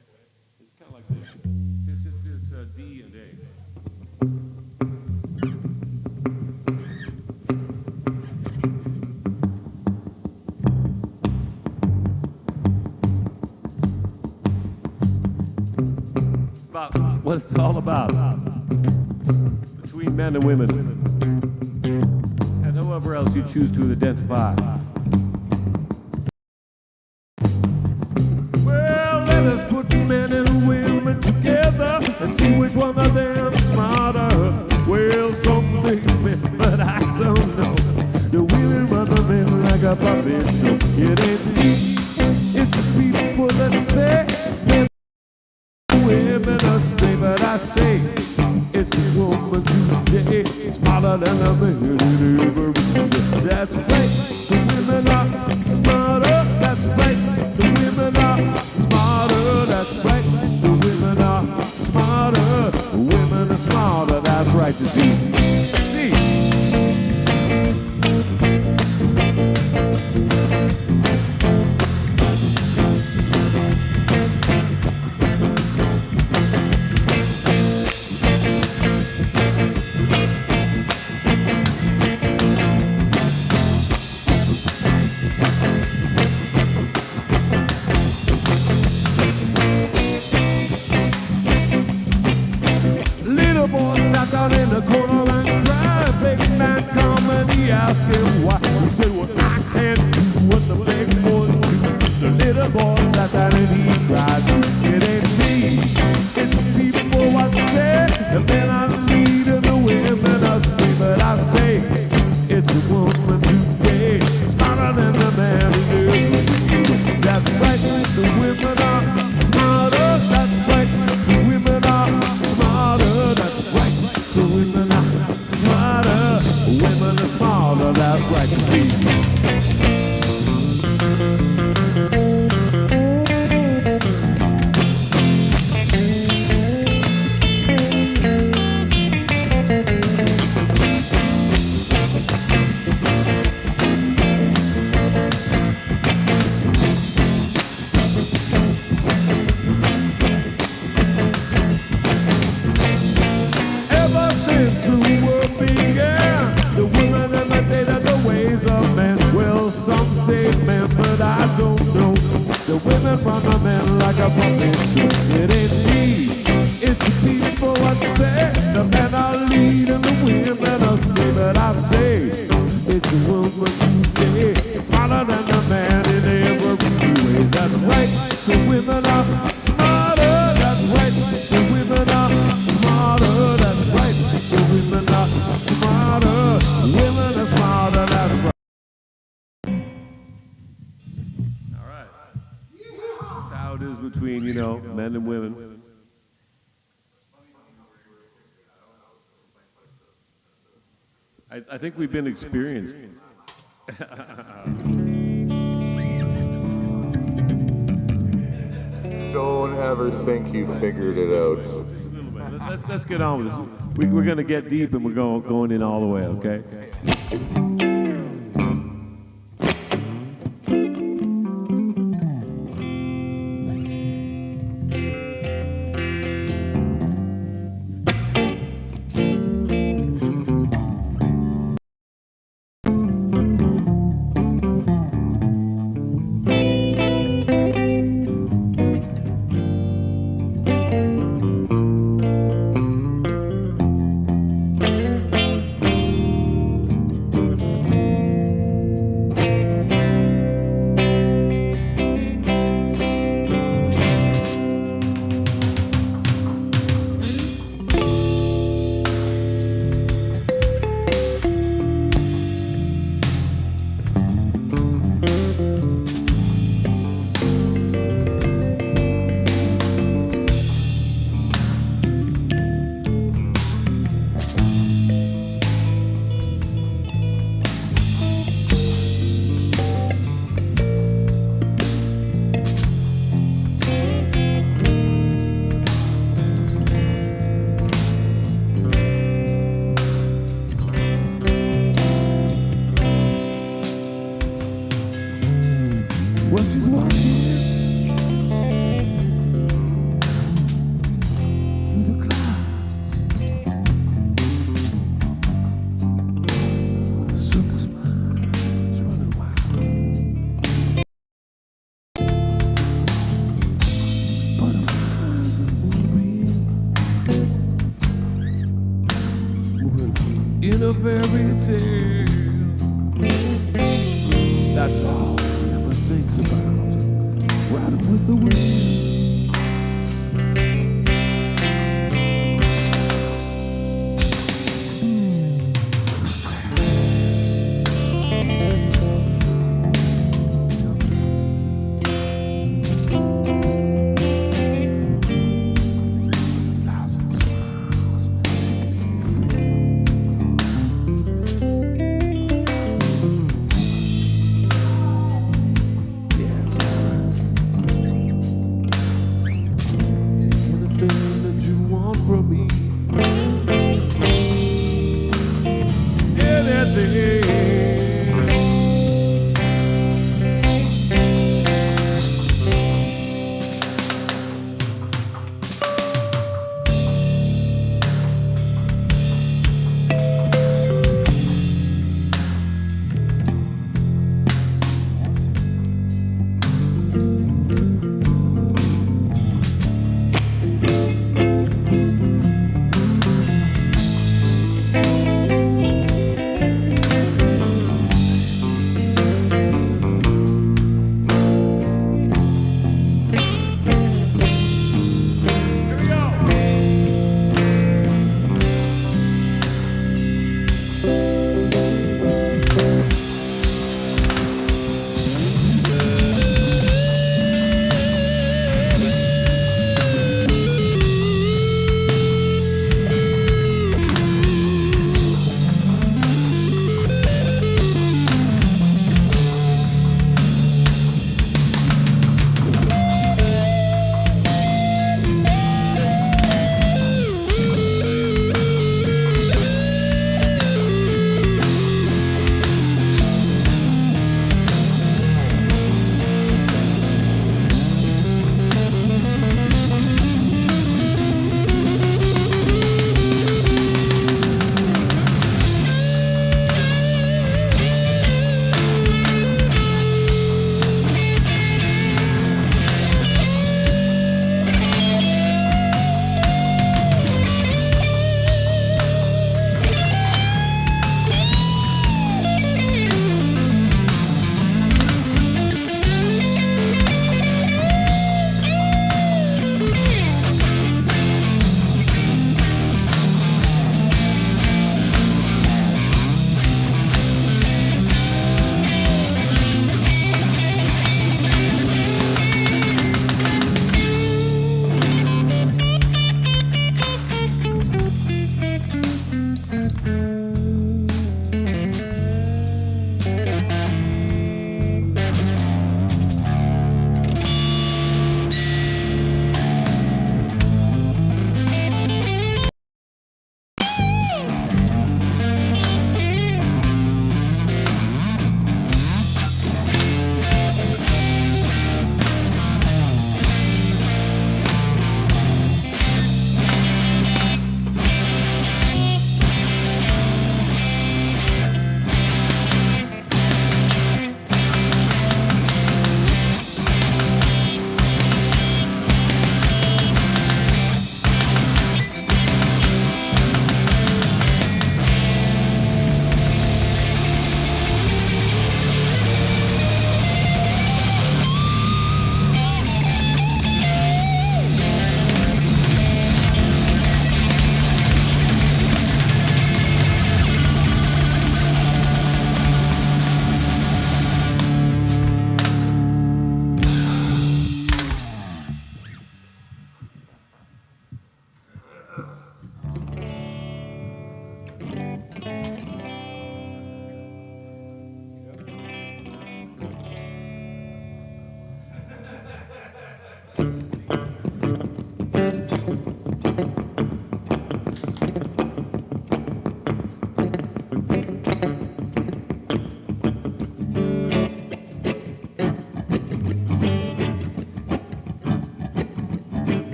It's kind of like this. It's D and A. It's about what it's all about between men and women, and whoever else you choose to identify. Well, let us put men and women together and see which one of them is smarter. Well, some say men, but I don't know. The women run the men like a puppet show. It ain't me, it's the people that say men and women are straight, but I say it's a woman today, smarter than a man ever. That's right, the women are smarter. That's right, the women are smarter. That's right, the women are smarter. The women are smarter. That's right. You see. Little boy sat down in the corner and cried. Big man come and he asked him why. He said, well, I can't do what the big boys do. The little boy sat down and he cried. It ain't me, it's people what say. The men are leading, the women are straight. But I say, it's a woman today, smarter than the man who is. That's right, the women are smarter. That's right, the women are smarter. That's right, the women are smarter. Women are smarter. That's right, you see. Ever since the world began, the women imitated the ways of men. Well, some say men, but I don't know. The women run the men like a puppet show. It ain't me, it's the people what say. The men are leading, the women are straight. But I say, it's a woman today, smarter than the man in every way. That's right, the women are smarter. That's right, the women are smarter. That's right, the women are smarter. Women are smarter. That's right. All right. That's how it is between, men and women. I think we've been experienced. Don't ever think you figured it out. Just a little bit. Let's get on with this. We're going to get deep and we're going in all the way, okay? Well, she's walking through the clouds with a circus mind's running wild. Butterflies are moving in a fairy tale. That's all he ever thinks about, riding with the wind. With 1,000 smiles, she gets me free. Yeah, it's alright.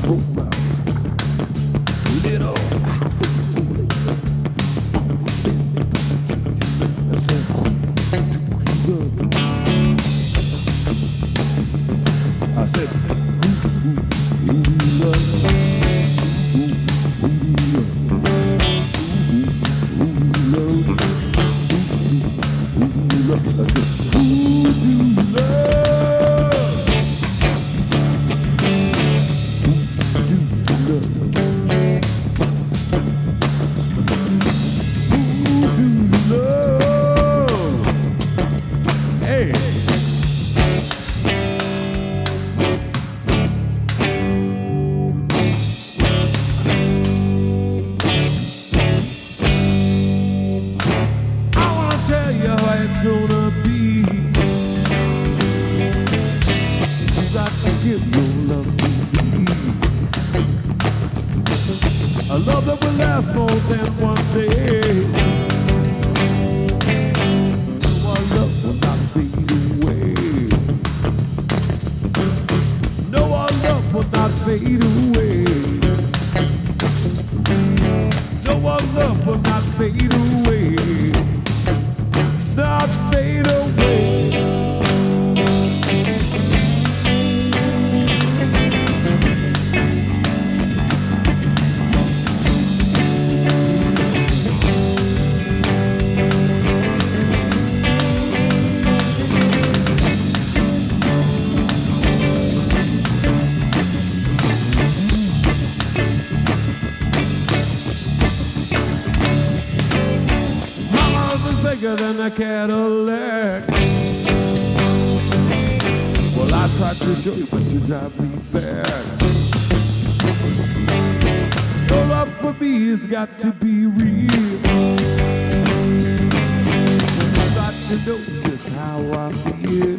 robots. Little. I said, I said, a love that will last more than one day. No, our love will not fade away. No, our love will not fade away. No, our love will not fade away. Not fade away. Bigger than a Cadillac. Well, I tried to show you, but you drive me back. Your love for me has got to be real. You've got to know just how I feel.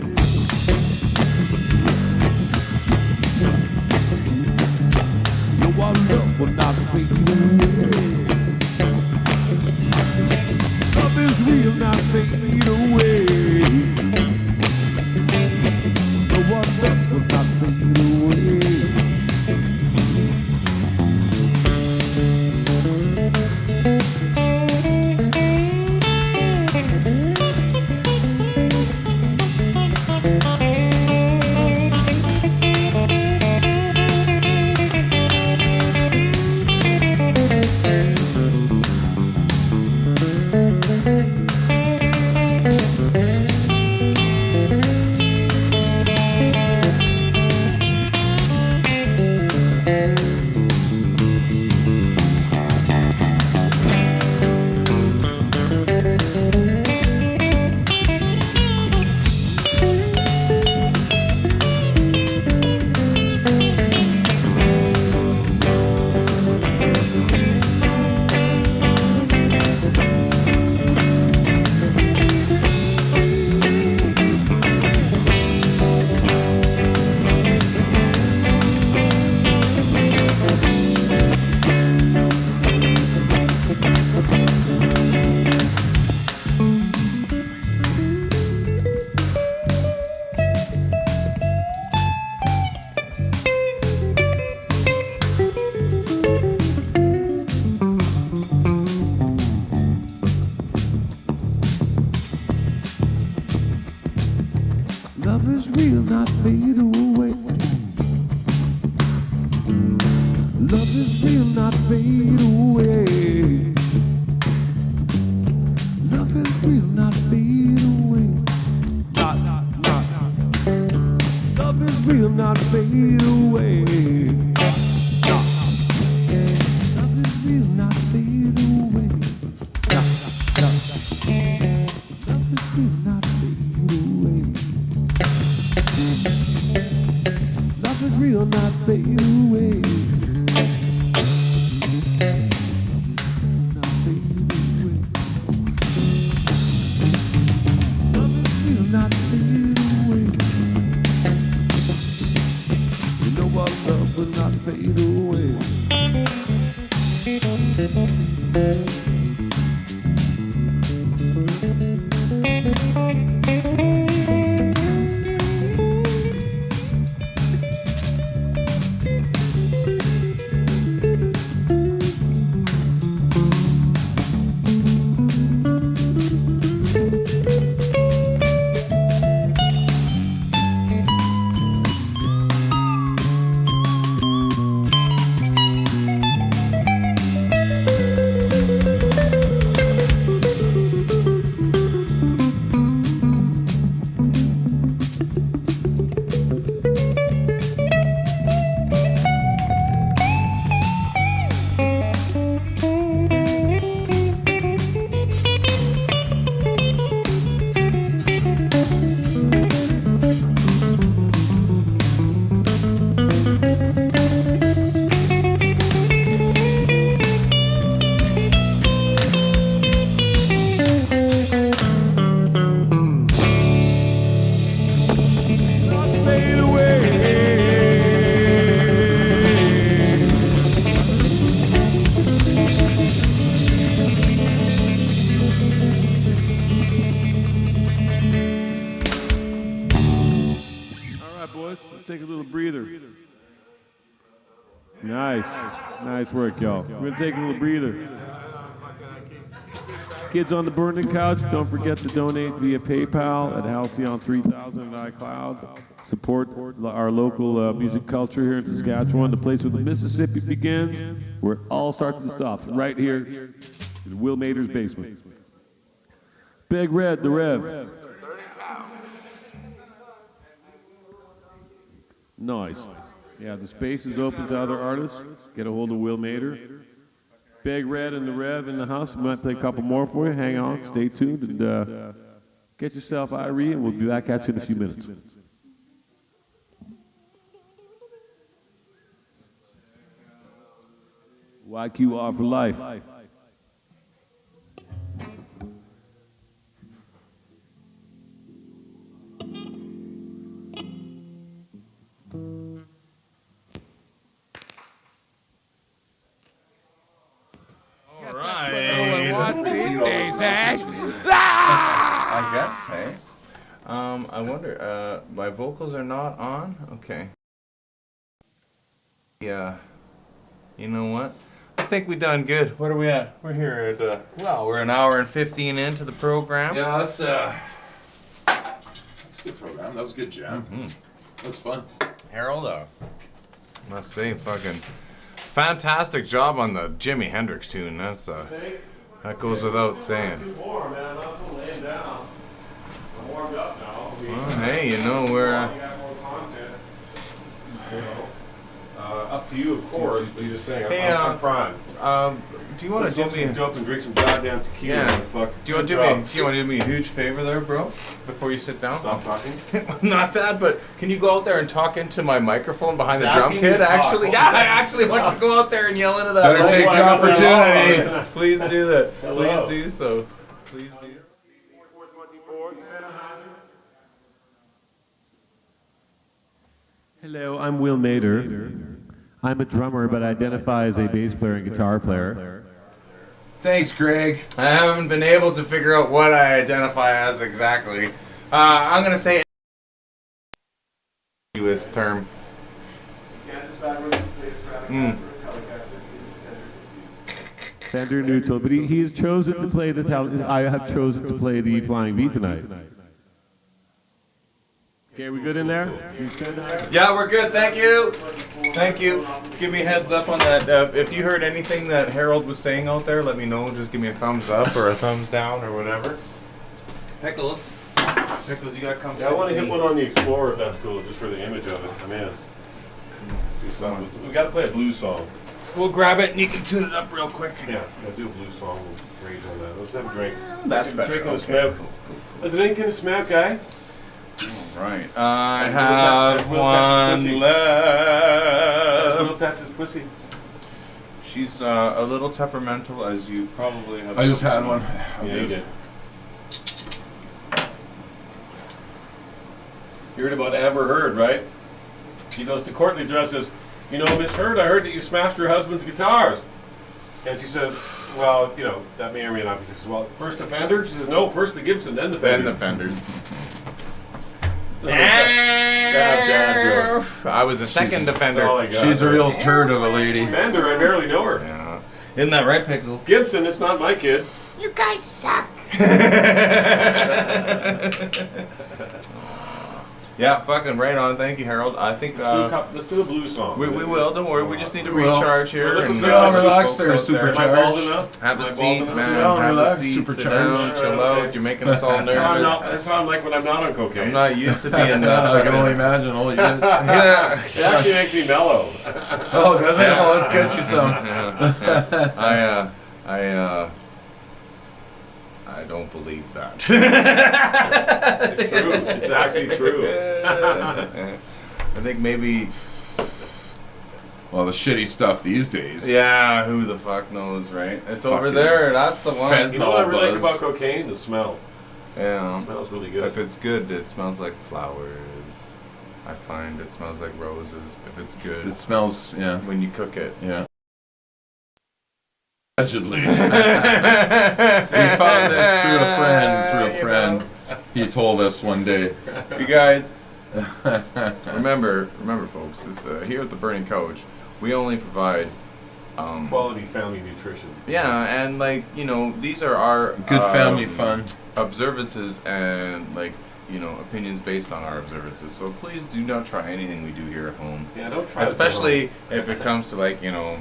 No, our love will not fade away. Love is real, not fade away. No one love will not fade away. Love is real, not fade away. Love is real, not fade away. Love is real, not fade away. Not. Love is real, not fade away. Not. Love is real, not fade away. Not. Love is real, not fade away. Love is real, not fade away. Not fade away. Love is real, not fade away. You know our love will not fade away. Nice. Nice work, y'all. We're going to take a little breather. Kids on the burning couch, don't forget to donate via PayPal at Halcyon3000 and iCloud. Support our local music culture here in Saskatchewan, the place where the Mississippi begins, where it all starts and stops, right here in Will Mader's basement. Big Red, the Rev. Nice. Yeah, the space is open to other artists. Get a hold of Will Mader. Big Red and the Rev in the house. We might play a couple more for you. Hang on, stay tuned, and get yourself Irie, and we'll be back at you in a few minutes. YQR for life. I guess, hey. I wonder, my vocals are not on? Okay. Yeah. You know what? I think we done good. What are we at? We're here at, well, we're an hour and 15 into the program. Yeah, that's a good program. That was a good jam. That was fun. Harold, must say, fucking fantastic job on the Jimi Hendrix tune. That's, that goes without saying. Too warm, man. I'm also laying down. I'm warmed up now. Well, hey, you know, we're... You got more content. You know, up to you, of course, but just saying, Hey, I'm primed. do you want to do me... Let's dope and drink some goddamn tequila. Yeah. Fuck. Do you want to do me a huge favor there, bro? Before you sit down? Stop talking. Not that, but can you go out there and talk into my microphone behind the He's drum asking kit? you to talk. Actually, What yeah, was I that? actually want you to go out there and yell into that. Better mic. take the opportunity. Please do that. Hello. Please do so. Please do. Hello, I'm Will Mader. I'm a drummer, but identify as a bass player and guitar player. Thanks, Greg. I haven't been able to figure out what I identify as exactly. I'm gonna say ambiguous term. Fender neutral, but he has chosen to play the. I have chosen to play the Flying V tonight. Okay, we good in there? You stand there? Yeah, we're good. Thank you. Thank you. Give me a heads up on that. If you heard anything that Harold was saying out there, let me know. Just give me a thumbs up or a thumbs down or whatever. Pickles. Pickles, you gotta come. Yeah, I want to hit one on the Explorer if that's cool, just for the image of it. I'm in. Do something. We got to play a blues song. We'll grab it and you can tune it up real quick. Yeah, I'll do a blues song. We'll rage on that. Let's have a drink. That's better. Drinking a Okay. smoke. A drink and a smack, guy. Right. I That's have Will Texas one pussy. left. Little Texas pussy. She's a little temperamental, as you probably have. I just had one. Yeah, you did. You heard about Amber Heard, right? She goes to Courtney Dress, says, "You know, Miss Heard, I heard that you smashed your husband's guitars." And she says, "Well, you know, that may or may not be." She says, "Well, first the Fender?" She says, "No, first the Gibson, then the Then Fender." the fenders. Dad joke. I was a second That's all defender. I got. She's a real turd of a lady. Fender, I barely know her. Yeah. Isn't that right, Pickles? Gibson, it's not my kid. You guys suck. Yeah, fucking right on. Thank you, Harold. I think Let's do a blues song. we will. Don't worry. We just need to We will. recharge here. Listen, and, sit down, relax folks there, out super Am I bald Charge. enough? Have Am a I seat, bald enough? man. Sit down, Have relax, a seat. super Sit charge. down. Chill out. You're making us all nervous. That's how I'm like when I'm not on cocaine. I'm not used to being I can only imagine. Holy shit. Yeah. It actually makes me mellow. Oh, does it? Oh, let's get you some. I don't believe that. It's true. It's actually true. I think maybe. Well, the shitty stuff these days. Yeah, who the fuck knows, right? It's over Fucking there. That's the one. You know what I really like Buzz. about cocaine? The smell. Yeah. It smells really If good. it's good, it smells like flowers. I find it smells like roses. If it's good, It smells, yeah. when you cook it. Yeah. Allegedly. We found this through a friend. He told us one day. You guys, remember, folks. This here at the Burning Couch, we only provide Quality family nutrition. yeah, and like, you know, these are our Good family fun. observances and like, you know, opinions based on our observances. So please do not try anything we do here at home. Yeah, don't try. Especially if it comes to like, you know,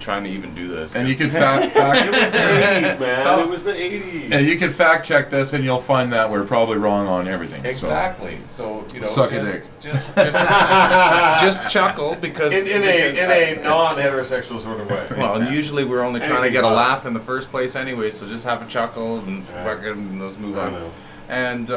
trying to even do this. And you can fact It was the 80s, man. It was the 80s. and you can fact check this, and you'll find that we're probably wrong on everything. Exactly. So, you know, Suck a dick. Just chuckle because in a non-heterosexual sort of way. well, and usually we're only trying to Anything get a but. laugh in the first place anyway, so just have a chuckle and Right. fucking let's move I on. know. And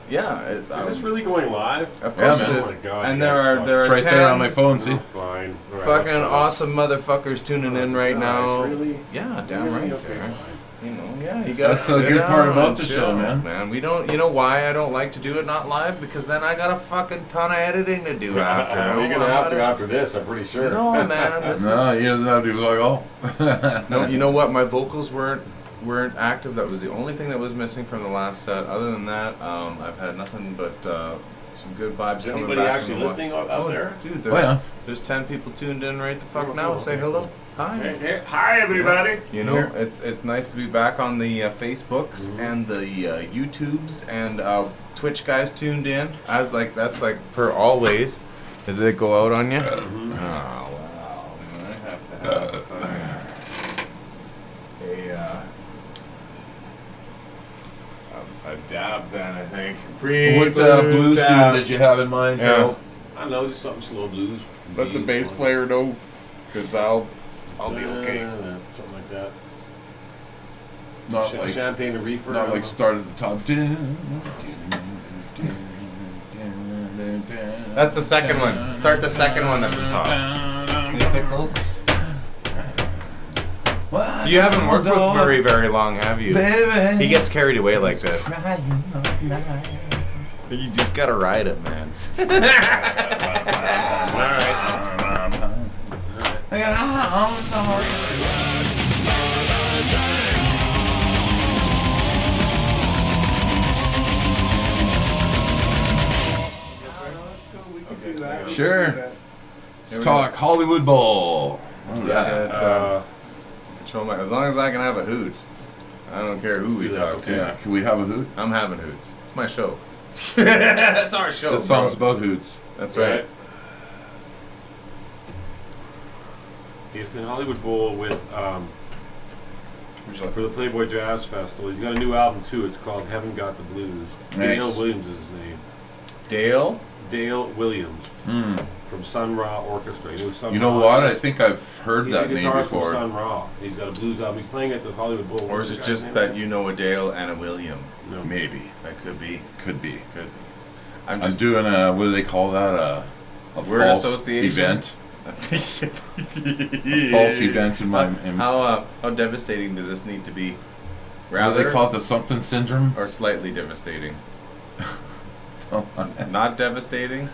yeah, Is this really going live? of course Yeah, it man. is. Oh my God, and you there guys are suck. there It's are right 10 there on my phone. See. Oh, fine. All right, fucking I'll shut up. awesome motherfuckers tuning in right Guys, now. really? Yeah, damn Really? right, Okay, sir. fine. You know, yeah, you That's gotta the sit good part down about and the chill, show, man. Man, we don't. You know why I don't like to do it not live? Because then I got a fucking ton of editing to do after. You're gonna have to after this, I'm pretty sure. No, man, this No, is he doesn't have to do like all. no. You know what? My vocals weren't active. That was the only thing that was missing from the last set. Other than that, I've had nothing but some good vibes Is coming anybody back. actually from the listening out there? Dude, Oh yeah. there's 10 people tuned in right the fuck now. Say hello. Hi. Hey, hi, everybody. You know, it's nice to be back on the Facebooks and the YouTubes and Twitch guys tuned in. As like that's like per always. Does it go out on you? Oh wow! I have to have a dab then I think. What blues dab. did you have in mind, Yeah. Harold? I don't know, just something slow blues. Let the bass player know, cause I'll be okay. Something like that. Not like Champagne and reefer. not like start at the top. That's the second one. Start the second one at the top. Pickles. You haven't worked with Murray very long, have you? He gets carried away like this. You just gotta ride it, man. Sure. Let's talk Hollywood Bowl. Control my, as long as I can have a hoot. I don't care who we talk to. Yeah, can we have a hoot? I'm having hoots. It's my show. It's our show. This song's bro. about hoots. That's right. He's been Hollywood Bowl with Would you like for the Playboy Jazz Festival. He's got a new album too. It's called Heaven Got the Blues. Nice. Dale Williams is his name. Dale? Dale Williams from Sun Ra Orchestra. You know, Sun You know Ra what? I is- think I've heard He's that a name guitarist from before. Sun Ra. He's got a blues album. He's playing at the Hollywood Bowl. Or is What's it the guy's just name? that you know a Dale and a William? No. Maybe. That could be. Could be. Could be. I'm I'm just doing a, what do they call that? A Word false association? event. A false event in my. In, How devastating does this need to be? what do Rather they call it? The something syndrome? or slightly devastating? Not devastating?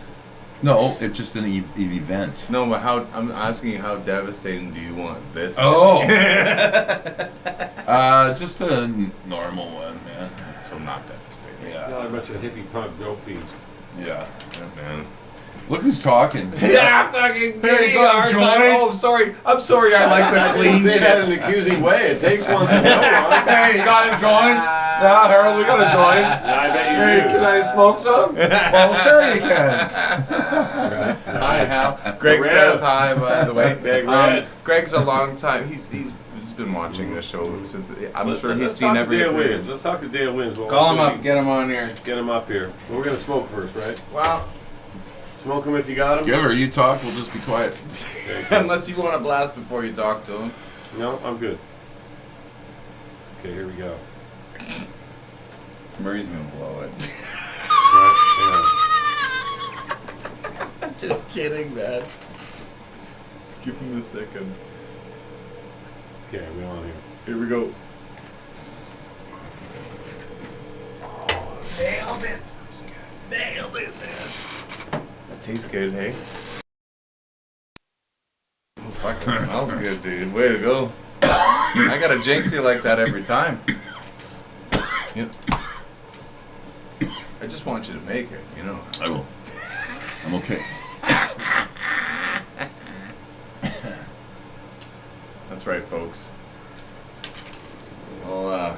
No, it's just an event. No, but how? I'm asking you, how devastating do you want this? to Oh! be? Just a normal one, man. So not devastating. Got a bunch of hippie punk dope fiends. Yeah. Yeah, man. Look who's talking. Yeah, fucking give Hey, me got a hard a time. joint? Oh, I'm sorry. I'm sorry. I like the clean Say that in shit. an accusing way. It takes one to know one. Hey, you got a joint? Yeah, Harold, we got a joint. I bet you Hey, do. can I smoke some? Well, sure you can. Hi, Hal. Greg Red. says hi, by the way. Big Red. Greg's a long time. He's been watching this show since. I'm sure he's Let's seen talk to every Dale appearance. Williams. Let's talk to Dale Williams. Well, Call him let's up. Get him on here. Get him up here. Well, we're gonna smoke first, right? Well, Smoke him if you got him. Give her, you talk, we'll just be quiet. unless you want to blast before you talk to him. No, I'm good. Okay, here we go. Murray's gonna blow it. Right, Just kidding, man. Let's give him a second. yeah. Okay, we're on here. Here we go. Oh, nailed it. Nailed it, man. That tastes good, hey? Oh, fuck, that smells good, dude. Way to go. I gotta jinx you like that every time. Yep. I just want you to make it, you know. I will. I'm okay. That's right, folks. Well,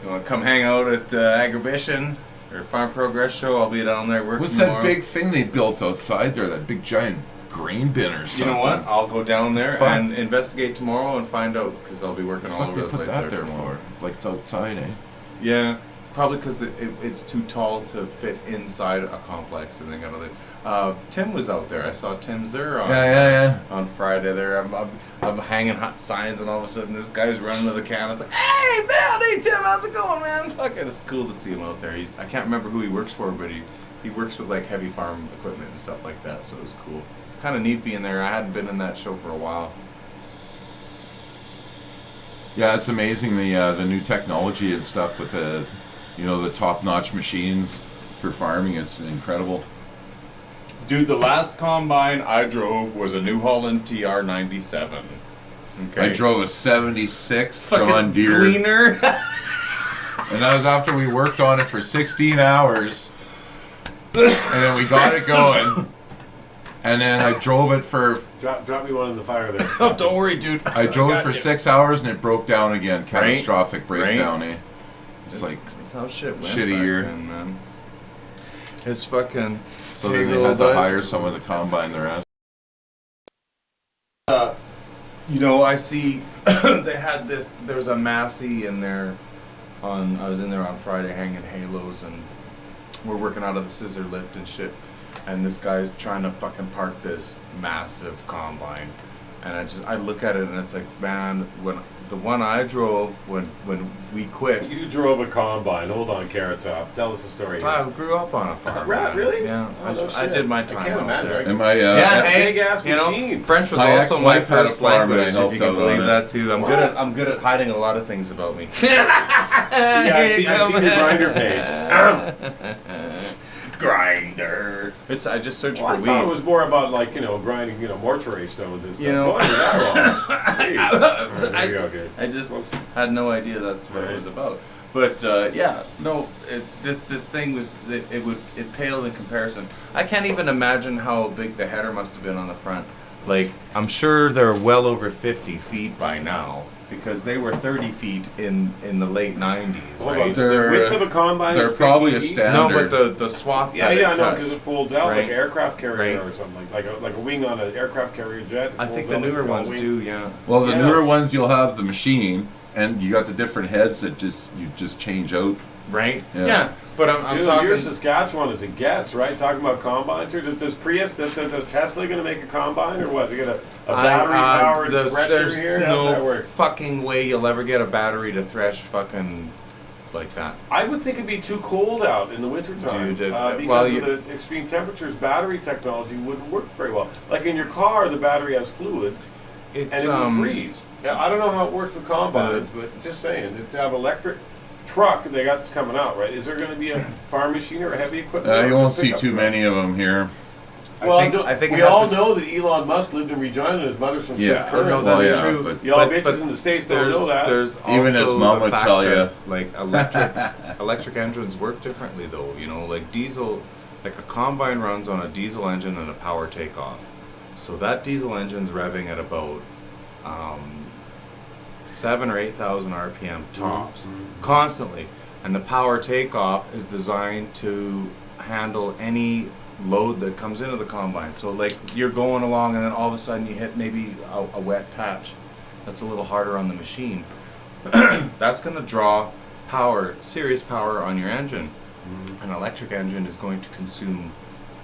you want to come hang out at Agribition or Farm Progress Show? I'll be down there working What's tomorrow. that big thing they built outside there? That big giant grain bin or something? You know what? I'll go down there Fuck. and investigate tomorrow and find out, because I'll be working all What over the the fuck they place put that there tomorrow. for? Like it's outside, eh? Yeah, probably because it's too tall to fit inside a complex, and they gotta leave. Tim was out there. I saw Tim there on Friday. There, I'm hanging hot signs, and all of a sudden this guy's running with a can. It's like, hey man, hey Tim, how's it going, man? Fucking, it's cool to see him out there. I can't remember who he works for, but he works with like heavy farm equipment and stuff like that. So it was cool. It's kind of neat being there. I hadn't been in that show for a while. Yeah, it's amazing the new technology and stuff with the, the top-notch machines for farming. It's incredible. Dude, the last combine I drove was a New Holland TR97. Okay. I drove a 76 Fucking John Deere. Gleaner. And that was after we worked on it for 16 hours. And then we got it going. And then I drove it for... Drop me one in the fire there. Oh, don't worry, dude. I drove it got for you. 6 hours and it broke down again. Catastrophic Right. breakdown, eh? It's like... That's how shit went shitty back year. then, man. It's fucking... So then they had to hire someone to combine their ass. I see they had this, there was a Massey in there I was in there on Friday hanging halos, and we're working out of the scissor lift and shit, and this guy's trying to fucking park this massive combine, and I look at it and it's like, man, when the one I drove when we quit. You drove a combine. Hold on, Carrot Top. Tell us a story. I grew up on a farm. Right, really? Yeah, Oh, no I shit. did my I time can't out imagine. there. I And my... Yeah, big ass machine. French was My also my ex-wife had a first farm and I language, if helped you can out believe on that too. I'm good at hiding a lot of things about me. Yeah, I've seen your grinder page. Grinder. I just searched Well, I for thought it weed. was more about grinding, mortuary stones and stuff. You know- Boy, you're that wrong. Jeez. All right, there you go, guys. I just had no idea that's what it was about. But this thing was it paled in comparison. I can't even imagine how big the header must have been on the front. Like, I'm sure they're well over 50 feet by now, because they were 30 feet in the late 90s, Hold right? on, the width of a combine They're is probably 50 a feet? standard. No, but the swath. Yeah, that yeah, it no, cuts, because it folds out like right? an aircraft carrier Right. or something, like a wing on an aircraft carrier jet. It I think folds the out like newer a ones wing. do, yeah. Well, the Yeah. newer ones, you'll have the machine, and you got the different heads that you just change out. Right? Yeah. Yeah. But I'm Dude, talking. you're Saskatchewan as it gets, right? Talking about combines here. Does Tesla going to make a combine or what? They get a battery-powered thresher there's here? How does that no work? fucking way you'll ever get a battery to thresh fucking like that. I would think it'd be too cold out in the wintertime. Dude, because well, of the extreme temperatures, battery technology wouldn't work very well. Like in your car, the battery has fluid, It's and it would freeze. Now, I don't know how it works with combines, but just saying, if they have electric truck they got coming out, right? Is there going to be a farm machine or a heavy equipment? or You just won't see pickup too truck? many of them here. Well, I think we it has all to- know that Elon Musk lived in Regina and his mother's from Yeah. Smith Current. No, Well, that's yeah, true. but- Y'all But bitches in the States don't know that. There's Even his also mom the would fact tell that, ya. like electric engines work differently though. Like diesel, like a combine runs on a diesel engine and a power takeoff. So that diesel engine's revving at about 7,000 or 8,000 RPM tops, constantly, and the power takeoff is designed to handle any load that comes into the combine. So like you're going along and then all of a sudden you hit maybe a wet patch that's a little harder on the machine. That's going to draw power, serious power on your engine. An electric engine is going to consume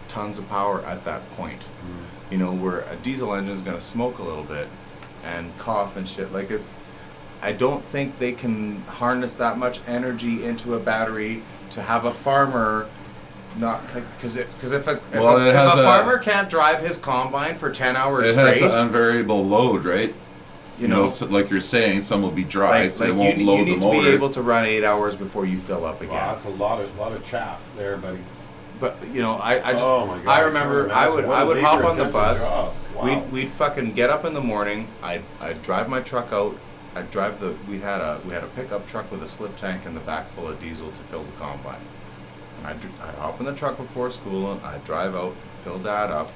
tons of power at that point. Where a diesel engine is going to smoke a little bit and cough and shit. Like I don't think they can harness that much energy into a battery to have a farmer not because if a farmer can't drive his combine for 10 hours It straight, has an unvariable load, right? So like you're saying, some will be dry, so it won't you load the need to motor. be able to run 8 hours before you fill up again. Wow, that's a lot of chaff there, buddy. But I just Oh my God, I I remember can't I imagine. would What a hop on the labor-intensive bus. job. Wow. We'd fucking get up in the morning. I'd drive my truck out. I'd drive we had a pickup truck with a slip tank in the back full of diesel to fill the combine. And I'd hop in the truck before school and I'd drive out, fill that up,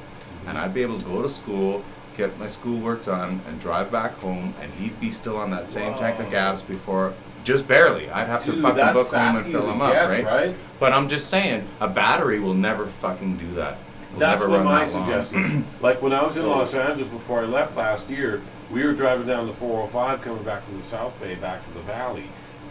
and I'd be able to go to school, get my schoolwork done, and drive back home, and he'd be still on that same tank of gas before, just barely. I'd have to fucking that's book home and Sasky fill as it him up, gets, right? But I'm just saying, a battery will never fucking do that. Will That's never what run my that long. suggestion is. Like when I was in Los Angeles before I left last year, we were driving down the 405 coming back from the South Bay back to the Valley,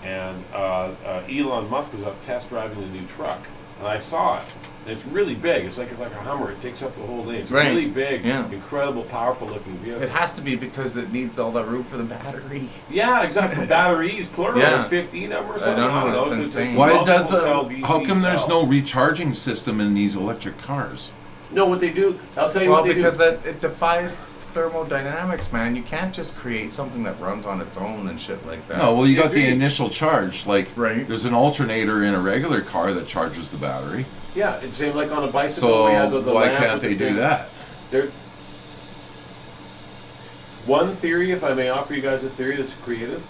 and Elon Musk was up test driving the new truck, and I saw it. And it's really big. It's like a Hummer. It takes up the whole lane. It's a Right. really big, Yeah. incredible, powerful looking vehicle. It has to be because it needs all that room for the battery. Yeah, exactly. Batteries, plural. Yeah. There's 15 of them or something. I don't know, it's It's insane. Why multiple does cell DC how come there's cell. no recharging system in these electric cars? No, what they do, I'll tell you Well, what they because do. it defies thermodynamics, man. You can't just create something that runs on its own and shit like that. No, well, you got the Agreed. initial charge. Like, Right. there's an alternator in a regular car that charges the battery. Yeah, it's same like on a bicycle. So we had the why lamp can't with the they do thing. that? There, one theory, if I may offer you guys a theory that's creative,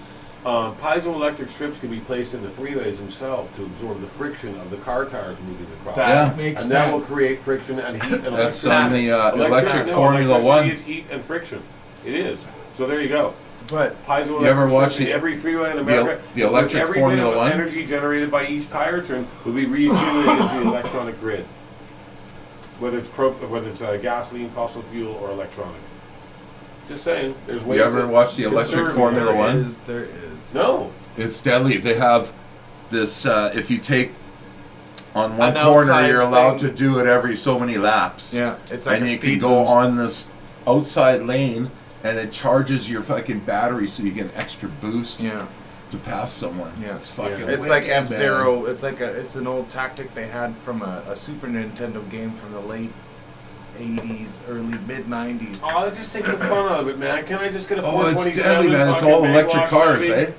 piezoelectric strips can be placed in the freeways themselves to absorb the friction of the car tires moving across. That Yeah. makes And sense. that will create friction and heat and That's electricity. on the electric Formula electricity One. is heat and friction. It is. So there you go. But Piezoelectric You ever watch strips in the- every freeway in America? the electric with every Formula bit of One? energy generated by each tire turn will be reaccumulated to the electronic grid. Whether it's gasoline, fossil fuel, or electronic. Just saying, there's ways. You ever to watch the electric conserve Formula energy. One? there is. No. It's deadly. They have this. If you take on one An corner, outside you're allowed thing. to do it every so many laps. Yeah, it's like and a you speed can go boost. on this outside lane, and it charges your fucking battery, so you get an extra boost Yeah. to pass someone. Yeah. It's fucking. Yeah. It's like wicked, man. F-Zero. It's an old tactic they had from a Super Nintendo game from the late 80s, early mid 90s. Oh, let's just take the fun out of it, man. Can I just get a Oh, it's 427? deadly, man. It's fucking all electric Maybach cars, Chevy? eh?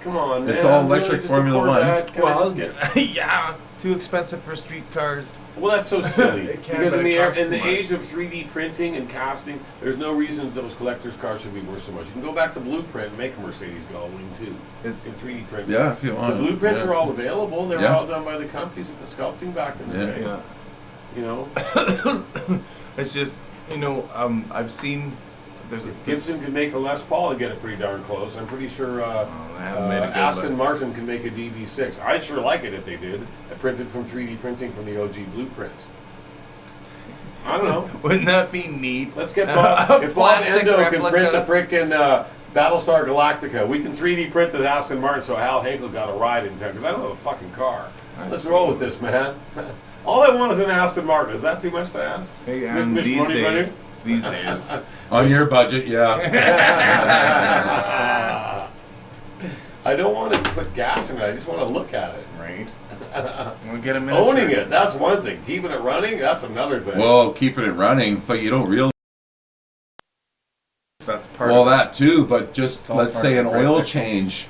Come on, man. It's all Really, electric just a Formula One. Corvette? Can I Well, just get- yeah, too expensive for street cars. Well, that's so silly. It can, Because but in it the costs in too the much. age of 3D printing and casting, there's no reason those collectors' cars should be worth so much. You can go back to Blueprint and make a Mercedes Gullwing too. It's- in 3D print. Yeah, if you The want. blueprints yeah. are all available. They were Yeah. all done by the companies with the sculpting back in the Yeah. day. Yeah. You know, It's just, I've seen there's a Gibson could make a Les Paul and get it pretty darn close. I'm pretty sure they haven't made a good Aston look. Martin can make a DB6. I'd sure like it if they did. I printed from 3D printing from the OG blueprints. I don't know. Wouldn't that be neat? Let's get Bob. If Bob Plastic Endo can print the replica. frickin' Battlestar Galactica, we can 3D print the Aston Martin so Hal Henkel got a ride in town, because I don't have a fucking car. Let's roll with this, man. All I want is an Aston Martin. Is that too much to ask? Hey, and Miss these Money days, Money? these days, On your budget, yeah. I don't want to put gas in it. I just want to look at it. right? We'll get a miniature. Owning it, that's one thing. Keeping it running, that's another thing. Well, keeping it running, but you don't realize. That's part Well, of that too, but just all let's part say of an the oil graphics. change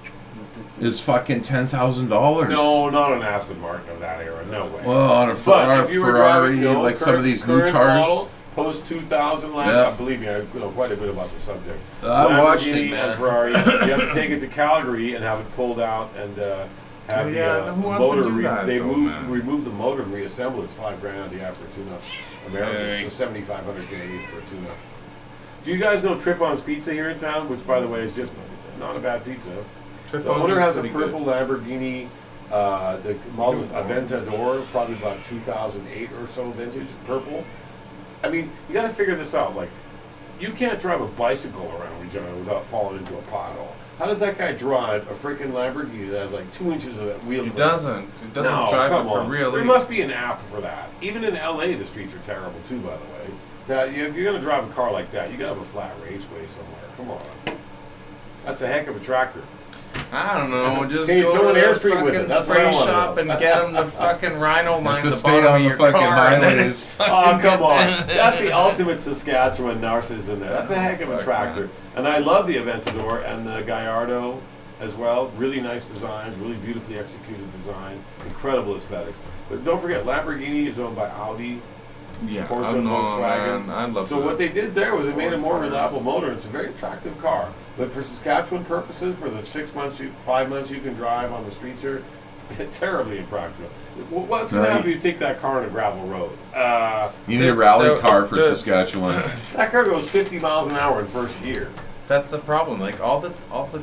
is fucking $10,000. No, not an Aston Martin of that era. No way. Well, on a But if you were Ferrari, driving, like some of these new current cars. model, post 2000 Yeah. believe me, I know quite a bit about the subject. I watched it, Lamborghini man. and Ferrari, you have to take it to Calgary and have it pulled out and have Oh, yeah, the who wants to motor. do that, They though, move, man? remove the motor and reassemble it. It's $5,000 the for a tune-up. American, Right. so 7,500 Canadian for a tune-up. Do you guys know Triffon's Pizza here in town? Which, by the way, is just not a bad pizza. The Triffon's owner is has a pretty good. purple Lamborghini, the model Aventador, probably about 2008 or so vintage, purple. I mean, you got to figure this out. Like, you can't drive a bicycle around Regina without falling into a pothole. How does that guy drive a freaking Lamborghini that has like 2 inches of wheel? He clearance? doesn't. He doesn't No, drive it come for on. real. There He- must be an app for that. Even in LA, the streets are terrible too, by the way. If you're going to drive a car like that, you got to have a flat raceway somewhere. Come on. That's a heck of a tractor. I don't know. Just Can you go throw to an the Airstream with it? fucking That's what I spray wanna shop know. and get them to fucking rhino line to the stay bottom on of the your fucking car, and then highways. it's Oh, fucking come good on. then. That's the ultimate Saskatchewan narcissism there. That's a heck of a Fuck, tractor. man. And I love the Aventador and the Gallardo as well. Really nice designs, really beautifully executed design, incredible aesthetics. But don't forget, Lamborghini is owned by Audi, Yeah, Porsche, I know, Volkswagen. man. I love So the what they did there was it made a more Ford reliable cars. motor. It's a very attractive car. But for Saskatchewan purposes, for the 6 months, 5 months you can drive on the streets here, Terribly impractical. What's going to happen if you take that car on a gravel road? You need a rally car for Saskatchewan. That car goes 50 miles an hour in first gear. That's the problem. Like all the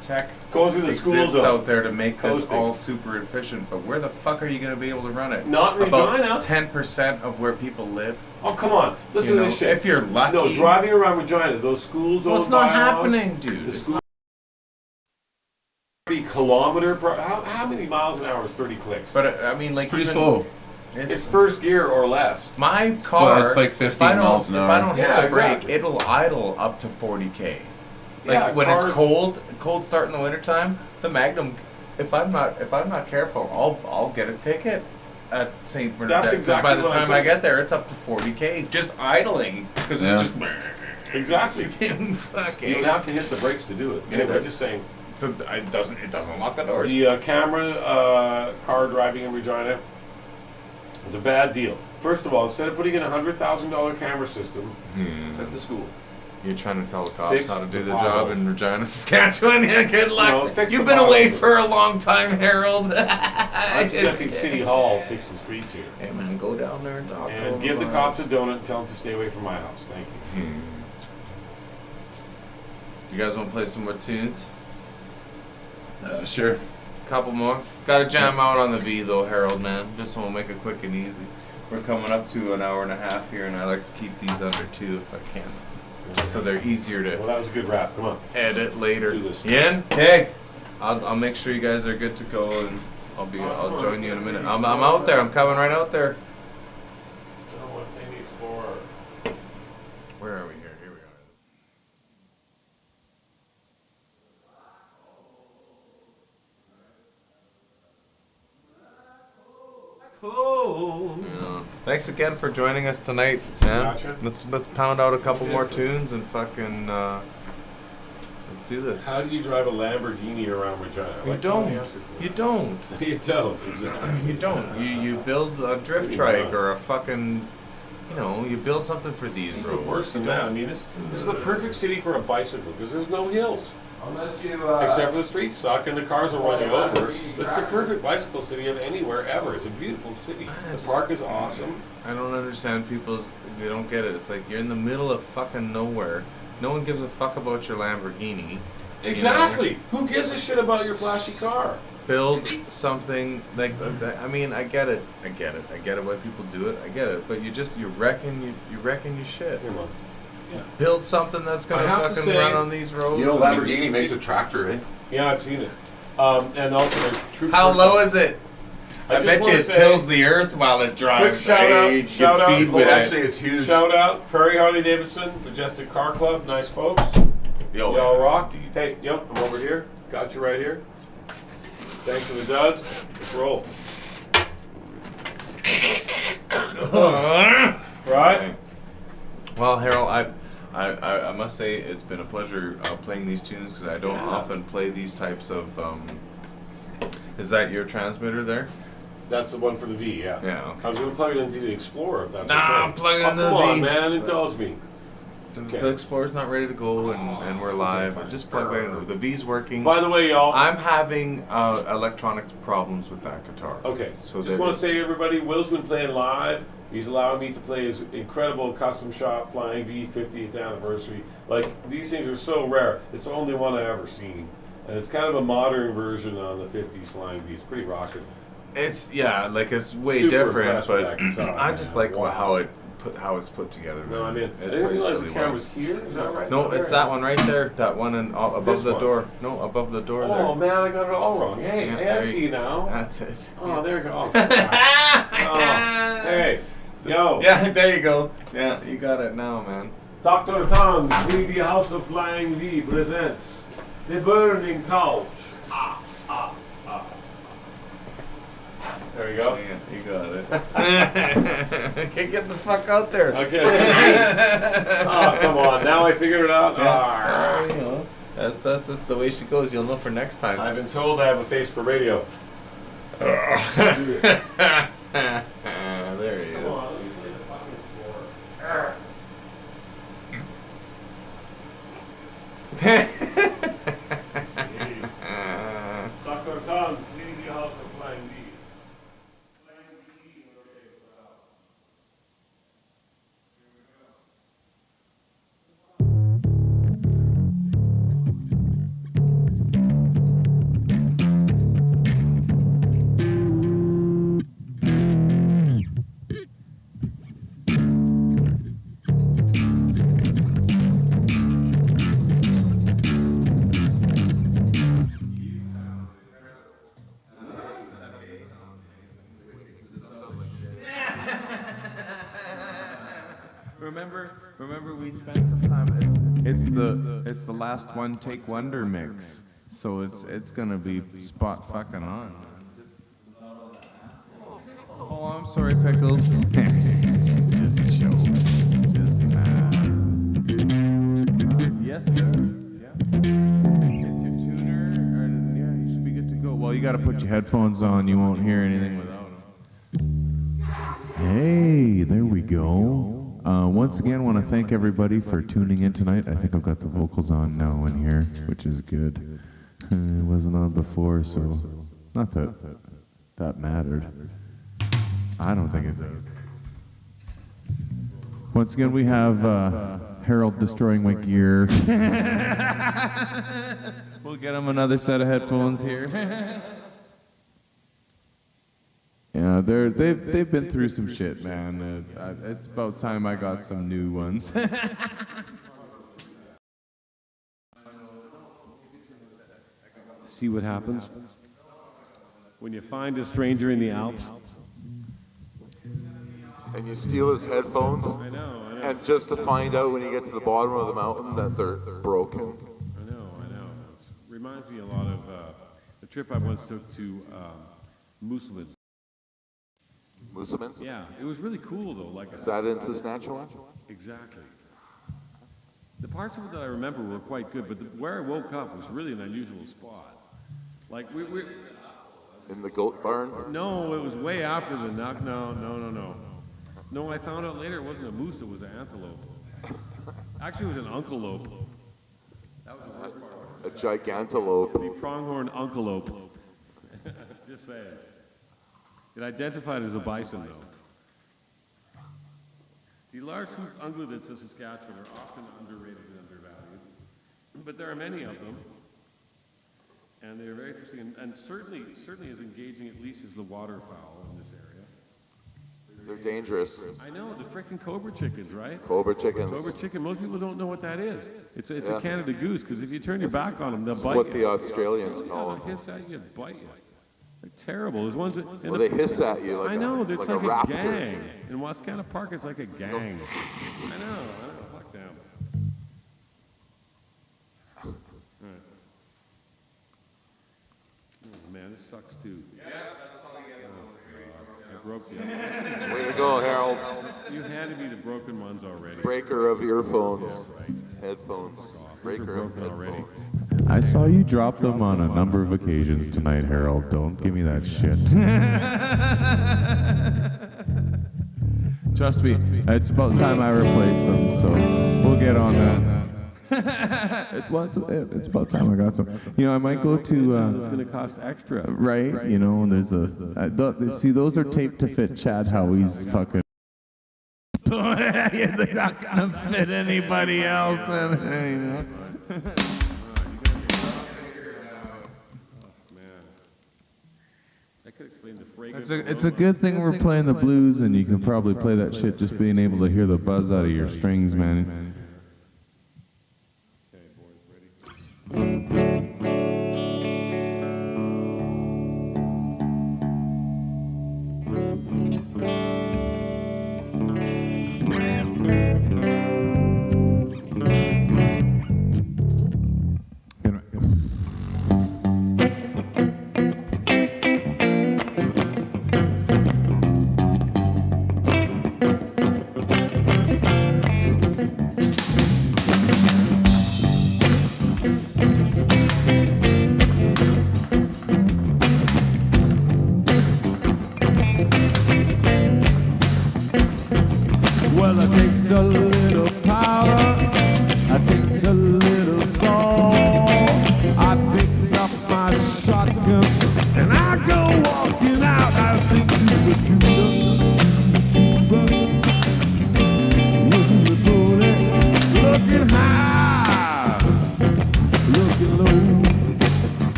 tech Goes through the school exists zone. out there to make this Coasting. all super efficient. But where the fuck are you going to be able to run it? Not in Regina. About 10% of where people live. Oh, come on. Listen You to know, this shit. if you're lucky. No, driving around Regina, those schools Well, it's owned not by laws, happening, dude. The It's school 30 kilometer per, how many miles an hour is 30 clicks? But I mean, like Pretty even, slow. It's first gear or less. My car. Well, it's like if 15 I don't- miles an If hour. I don't hit Yeah, the brake, exactly. it'll idle up to 40k. Like Yeah, when it's cars- cold start in the wintertime, the Magnum. If I'm not careful, I'll get a ticket at St. Bernardette. That's 'Cause exactly by the what I'm time I saying. get there, it's up to 40k just idling because Yeah. it's just. Exactly. Fuck You don't have to hit the brakes to do it. Yeah, Anyway, but- just saying. It doesn't lock the doors. The camera car driving in Regina is a bad deal. First of all, instead of putting in a $100,000 camera system at the school, You're trying to tell the cops Fix how to do the the job potholes. in Regina, Saskatchewan. Yeah, good luck. No, fix You've the been away potholes. for a long time, Harold. I'm suggesting City Hall fix the streets here. Hey man, go down there and talk to And them give the about cops a donut and tell them to stay away from my house. Thank you. it. You guys want to play some more tunes? Sure. Couple more. Got to jam out on the V though, Harold, man. Just want to make it quick and easy. We're coming up to an hour and a half here, and I like to keep these under 2 if I can, just so they're easier Well, to that was a good rap. Come on. edit later. Do this. Yin, hey, I'll make sure you guys are good to go, and I'll join you in a minute. I'm out there. I'm coming right out there. Where are we here? Here we are. Yeah. Thanks again for joining us tonight, man. Gotcha. Let's pound out a couple more Yes. tunes and fucking let's do this. How do you drive a Lamborghini around Regina? You Like, don't. what the answer for You that? don't. You don't. Exactly. You don't. You build a drift trike or a fucking, you build something for these Even roads. worse than that. I mean, this is the perfect city for a bicycle because there's no hills. Unless you, Except for the streets suck and the cars will run you over. It's the perfect bicycle city of anywhere ever. It's a beautiful city. The park is awesome. I don't understand they don't get it. It's like you're in the middle of fucking nowhere. No one gives a fuck about your Lamborghini. Exactly. Who gives a shit about your flashy car? Build something like that. I mean, I get it. I get it why people do it. I get it. But you wrecking your shit. Come on. Yeah. Build something that's gonna I have to fucking say- run on these roads. you know, Lamborghini makes a tractor, eh? Yeah, I've seen it. And also the troop. How low is it? I just bet you wanna it say- tills the earth while it drives. shout out- You shout can out- seed well, with it. Actually, it's huge. Shout out Prairie Harley Davidson, Majestic Car Club, nice folks. Yo, Y'all rock. dude. Hey, yep, I'm over here. Got you right here. Thanks for the duds. Let's roll. Right? Well, Harold, I must say it's been a pleasure playing these tunes because I don't often play these types of. Is that your transmitter there? That's the one for the V, yeah. Yeah. Okay. I was going to plug it into the Explorer if that's Nah, okay. I'm plugging oh, into come the on, V. man. Indulge me. Okay. The Explorer's not ready to go, and we're live. fine. Just plug right in. The V's working. By the way, y'all. I'm having electronic problems with that guitar. Okay, So just want to say to everybody, Will's been playing live. He's allowing me to play his incredible custom shop Flying V 50th anniversary. Like, these things are so rare. It's the only one I've ever seen. And it's kind of a modern version on the 50s Flying V. It's pretty rocking. It's it's way Super different, impressed with but that guitar, I just man. like Wow. how it's put together. No, I mean, It I didn't plays realize really the camera's here. Is that right? No, it's that one right there. That one above This the one? door. No, above the door Oh, there. man, I got it all wrong. Hey, Yeah, hey, I there see you now. That's it. Oh, there you go. Oh, crap. Oh, hey, yo. Yeah, there you go. Yeah, you got it now, man. Dr. Tom's 3D House of Flying V presents The Burning Couch. There you go. Yeah, you got it. Okay, get the fuck out there. Okay. Oh, come on. Now I figured it out. Ah. You know, that's just the way she goes. You'll know for next time. I've been told I have a face for radio. There he is. Come on, let me play the fucking score. Dr. Tom's 3D House of Flying V. it's the last one take wonder mix, so it's gonna be spot fucking on. Oh, I'm sorry, Pickles. Just joke. Just yes, sir. Yeah. Get your tuner, or yeah, you should be good to go. Well, you gotta put your headphones on. You won't hear anything without them. Hey, there we go. Once again, want to thank everybody for tuning in tonight. I think I've got the vocals on now in here, which is good. It wasn't on before, so not that that mattered. I don't think it does. Once again, we have Harold destroying my gear. We'll get him another set of headphones here. Yeah, they've been through some shit, man. It's about time I got some new ones. See what happens when you find a stranger in the Alps. And you steal his headphones, I know. and just to find out when you get to the bottom of the mountain that they're broken. I know. It reminds me a lot of a trip I once took to Moosomin. Moosomin? Yeah, it was really cool though. Like Is that in Saskatchewan? exactly. The parts of it that I remember were quite good, but where I woke up was really an unusual spot. Like we In the goat barn? no, it was way after the knock. No. No, I found out later it wasn't a moose; it was an antelope. Actually, it was an unkelope. That was the worst part. A gigantelope. The pronghorn unkelope. Just saying. It identified as a bison, though. The large-toothed ungulates of Saskatchewan are often underrated and undervalued, but there are many of them, and they're very interesting, and certainly as engaging at least as the waterfowl in this area. They're dangerous. I know, the frickin' cobra chickens, right? Cobra chickens. Cobra chicken, most people don't know what that is. It's a Canada goose, because if you turn your back on them, they'll bite What you. the Australians call They'll them. hiss at you and bite you. They're terrible. There's ones that... and Well, they hiss at you like I know, a, it's like like a a raptor. gang. In Wascana Park, it's like a gang. I know, fuck them. All right. Oh, man, this sucks too. Yeah, that's all I get. I broke the other. Way to go, Harold. You handed me the broken ones already. Breaker of earphones. Headphones. Breaker of broken already. headphones. I saw you drop them on a number of occasions tonight, Harold. Don't give me that shit. Trust me, it's about time I replace them, so we'll get on that. It's about time I got some. You know, I might go to, It's going to cost extra. right, you know, there's see, those are taped to fit Chad Howie's fucking. They're not gonna fit anybody else, you know. I could explain the fragrance. It's a good thing we're playing the blues, and you can probably play that shit just being able to hear the buzz out of your strings, man. Okay, boys, ready?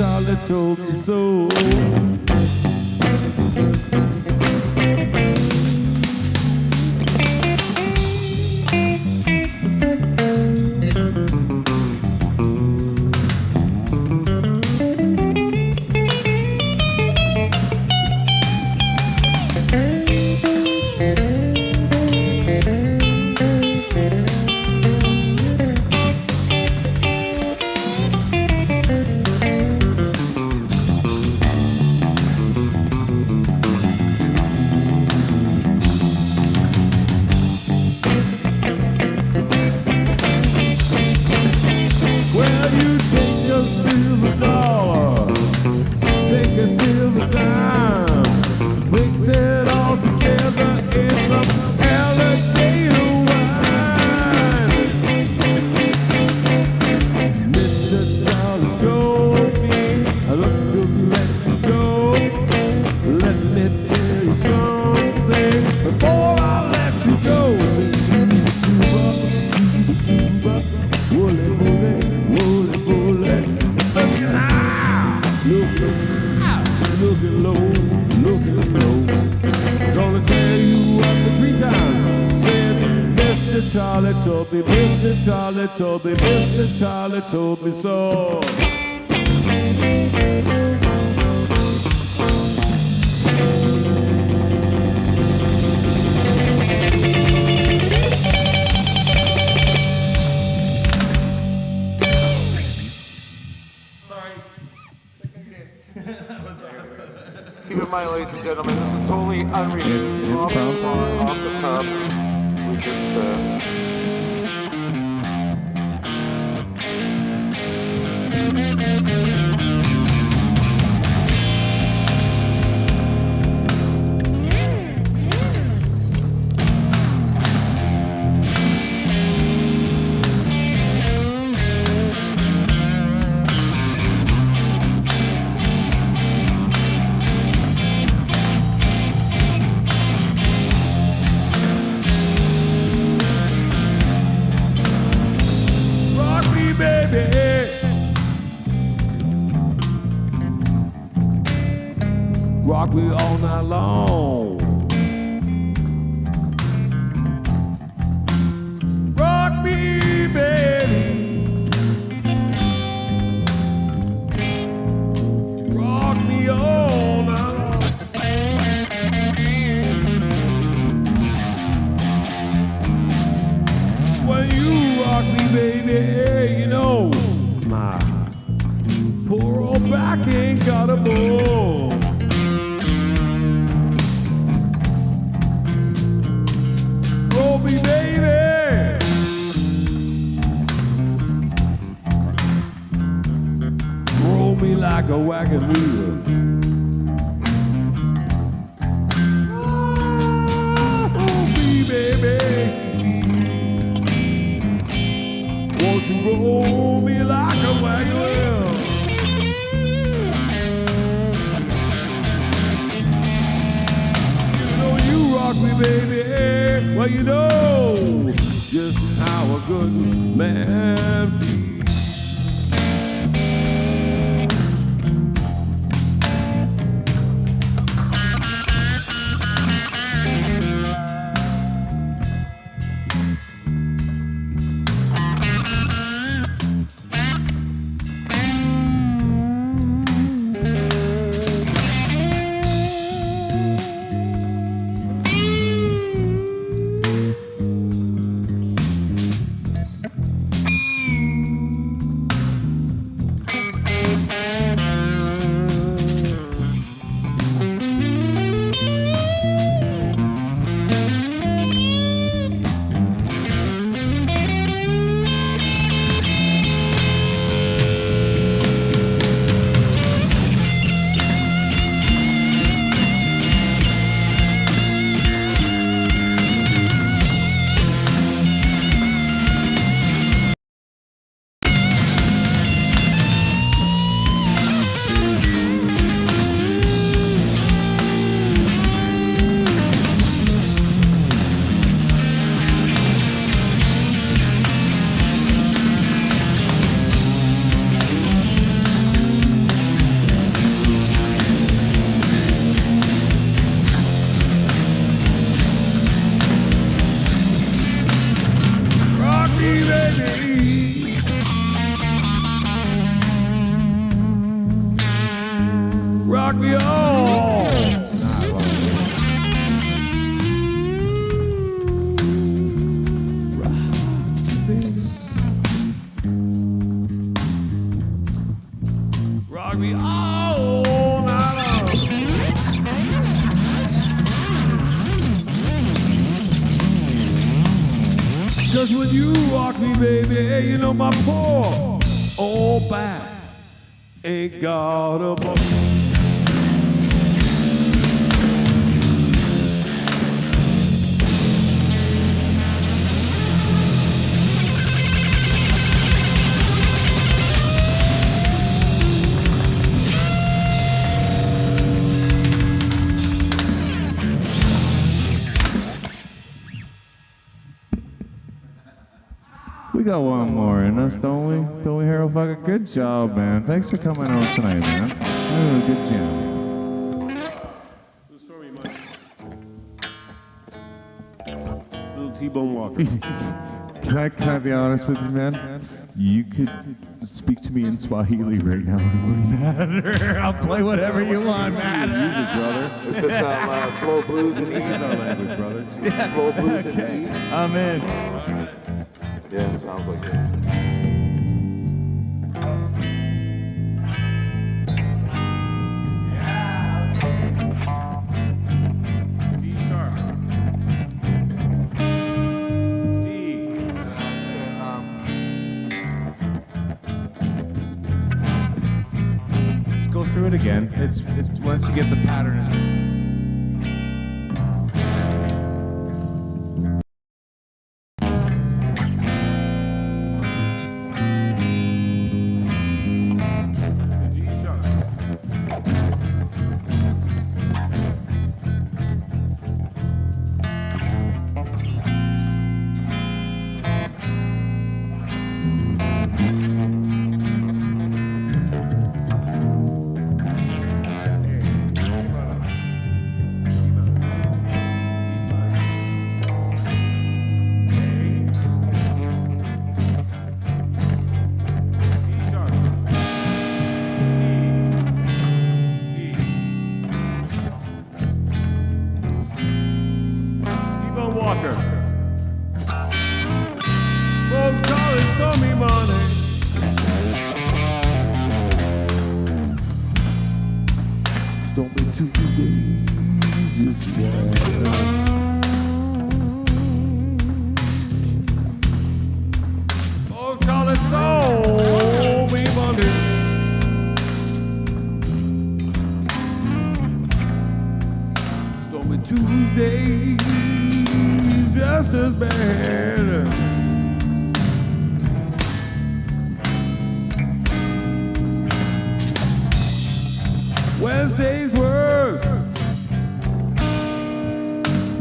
Charlie told me so. Mr. Charlie told me so. Keep in mind, ladies and gentlemen, this is totally unwritten, off the cuff. We just, rock me all night long. Rock me, baby. Rock me all night long. When you rock me, baby, you know my poor old back ain't got a bone. Roll me, baby. Roll me like a wagon wheel. Roll me, baby. Won't you roll me like a wagon wheel? You know you rock me, baby. Well, you know just how a good man feels. rock me all. Rock me all night long. Cause when you rock me, baby, you know my poor old back ain't got a bone. We got one more in us, don't we? Don't we, Harold? Fucking good job, man. Thanks for coming out tonight, man. You're doing a good jam. Little T-Bone Walker. Can I be honest with you, man? You could speak to me in Swahili right now. It wouldn't matter. I'll play whatever you want, man. Music, brother. This is slow blues and Use E. our language, brother. Slow blues and E. I'm in. Yeah, it sounds like it. D-sharp. D. Just go through it again. It's once you get the pattern in it. Walker. Folks call it stormy morning. Stormy Tuesdays, yeah. Folks call it stormy morning. Stormy Tuesdays, just as bad. Wednesday's worse.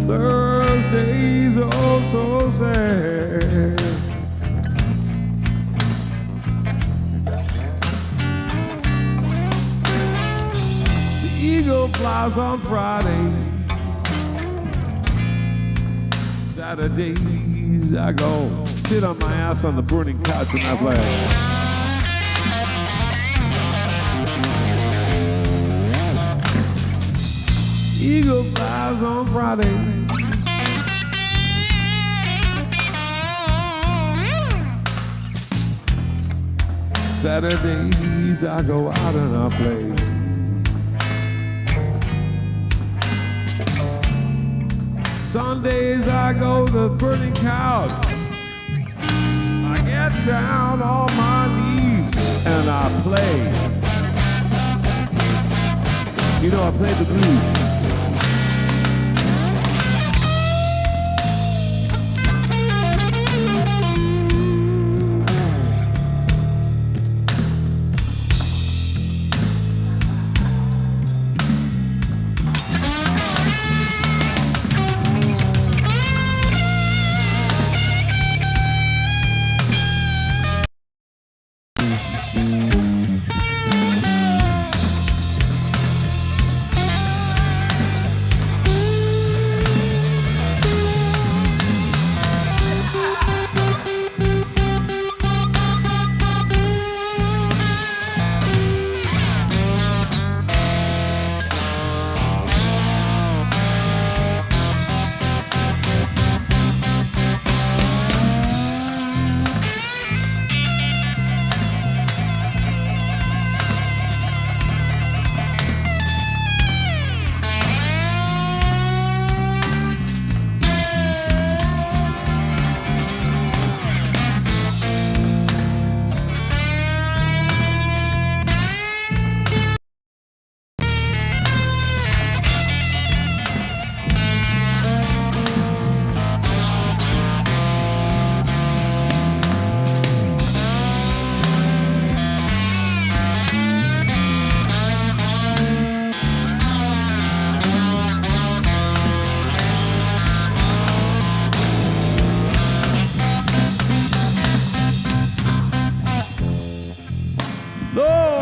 Thursday's oh so sad. The eagle flies on Friday. Saturdays I go sit on my ass on the burning couch and I play. Eagle flies on Friday. Saturdays I go out and I play. Sundays I go to burning couch. I get down on my knees and I play. You know, I play the blues.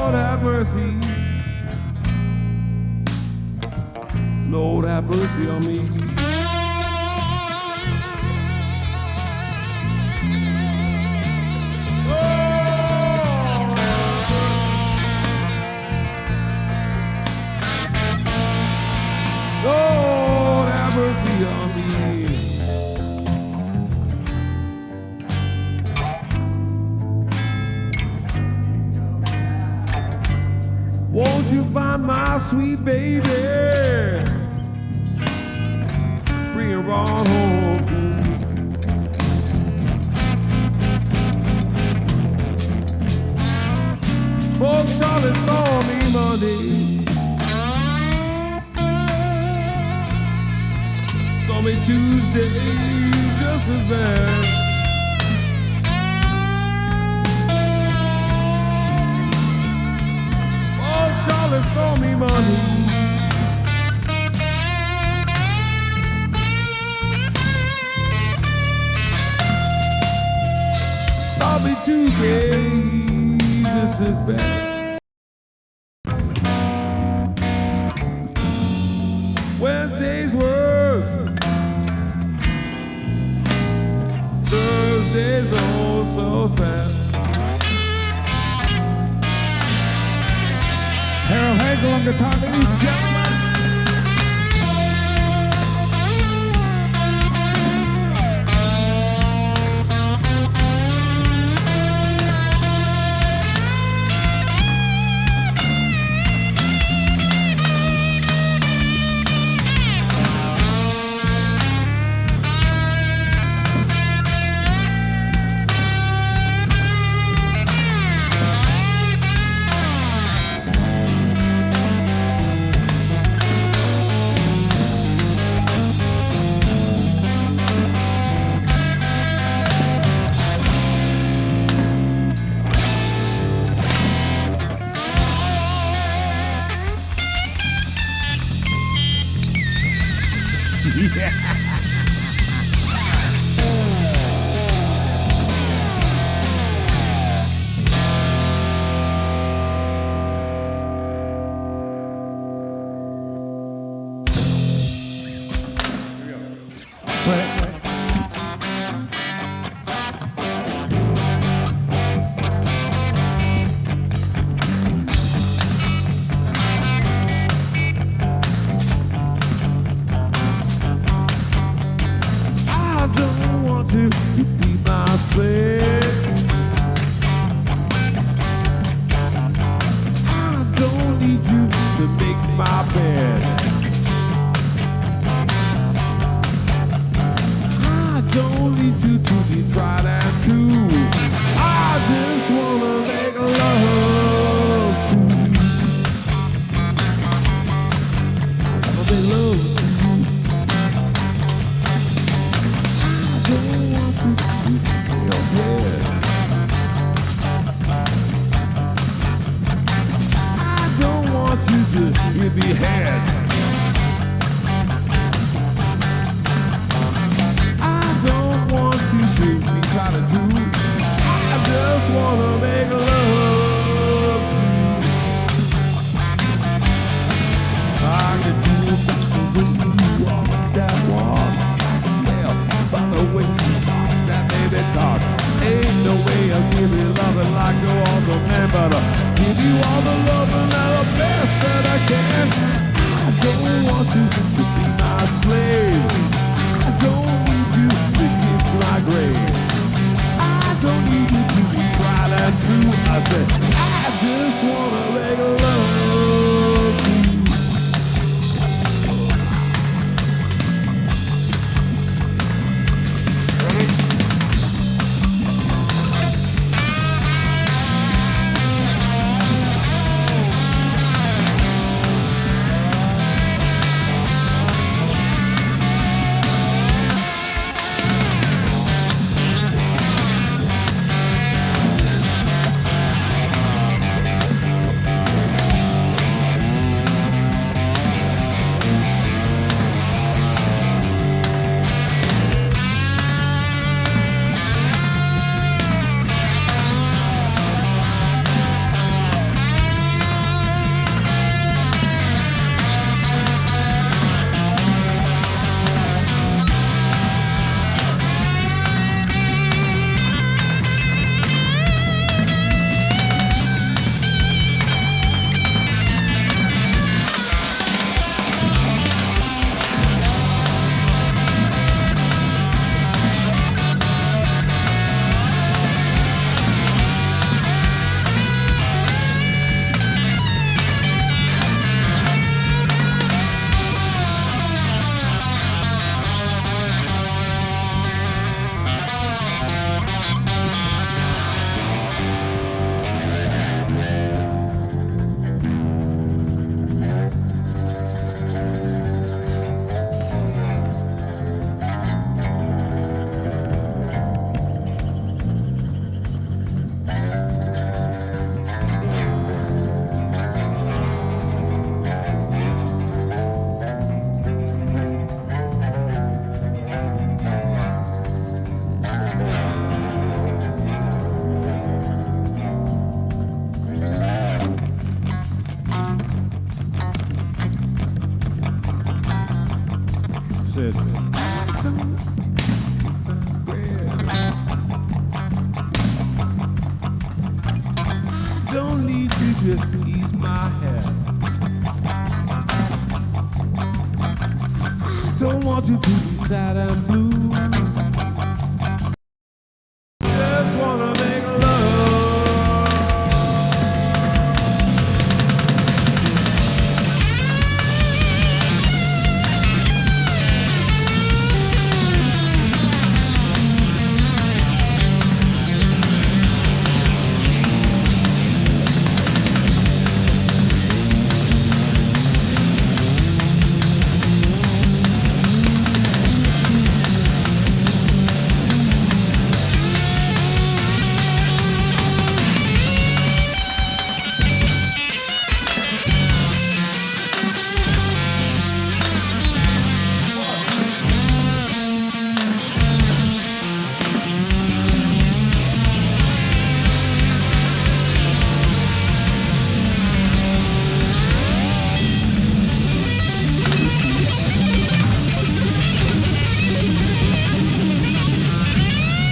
Lord have mercy. Lord have mercy on me. Lord have mercy on me. Won't you find my sweet baby? Bring her on home to me. Folks call it stormy Monday, stormy Tuesday, just as bad. Call it stormy Monday, stormy Tuesday, just as bad. Wednesday's worse, Thursday's oh so bad. Harold Henkel on guitar, ladies and gentlemen. To be my slave, I don't need you to make my bed. I don't need you to be tried and true. I just wanna make love to you. I wanna make love to you. I don't want you to give me head. I don't want you to be trying to do. I just wanna make love to you. I can do it when you walk that walk. I can tell by the way you talk, that baby talk. Ain't no way I'll give you loving like no other man, but I'll give you all the loving and the best that I can. I don't want you to be my slave. I don't need you to give to my grave. I don't need you to be tried and true. I said, I just wanna make love to you. it. Don't need to just ease my head. Don't want you to be sad and blue. Just wanna make love.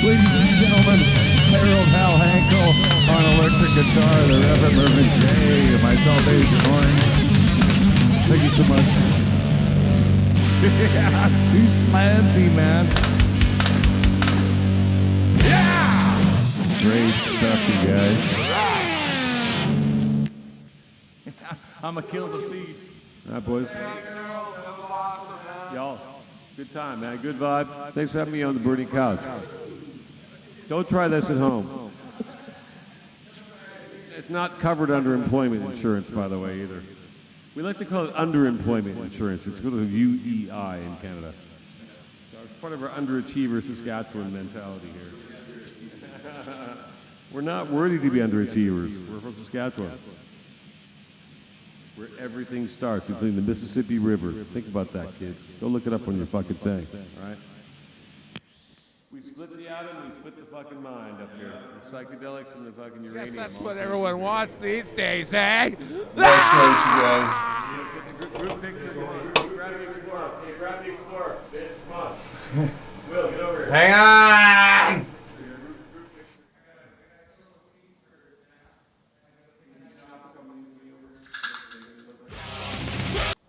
Ladies and gentlemen, Harold Henkel on electric guitar, the Reverend Mervyn J, and myself, Agent Orange. Thank you so much. Yeah, too slanty, man. Yeah! Great stuff, you guys. I'ma kill the feed. All right, boys. Y'all, good time, man. Good vibe. Thanks for having me on the Burning Couch. Don't try this at home. It's not covered under employment insurance, by the way, either. We like to call it underemployment insurance. It's called a UEI in Canada. So it's part of our underachiever Saskatchewan mentality here. We're not worthy to be underachievers. We're from Saskatchewan, where everything starts, including the Mississippi River. Think about that, kids. Go look it up on your fucking thing, all right? We split the atom, we split the fucking mind up here. The psychedelics and the fucking uranium. That's what everyone wants these days, eh? That's right, you guys. Let's get the group picture going. Hey, grab the Explorer. Hey, grab the Explorer. Bitch, come on. Will, get over here. Hang on!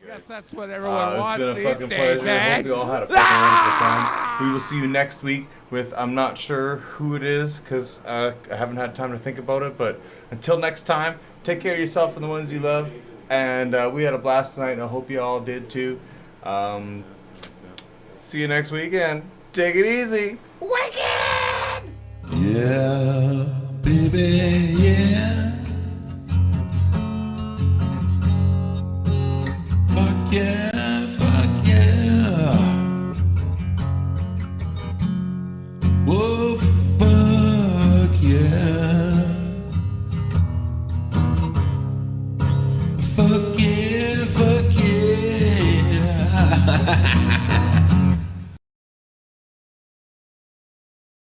Guess that's what everyone It's wants been a these fucking days, pleasure. I eh? hope you all had a fucking wonderful time. We will see you next week with, I'm not sure who it is because I haven't had time to think about it, but until next time, take care of yourself and the ones you love. And we had a blast tonight, and I hope you all did too. See you next weekend. Take it easy. Wicked! Yeah, baby, yeah. Fuck yeah, fuck yeah. Whoa, fuck yeah. Fuck yeah, fuck yeah.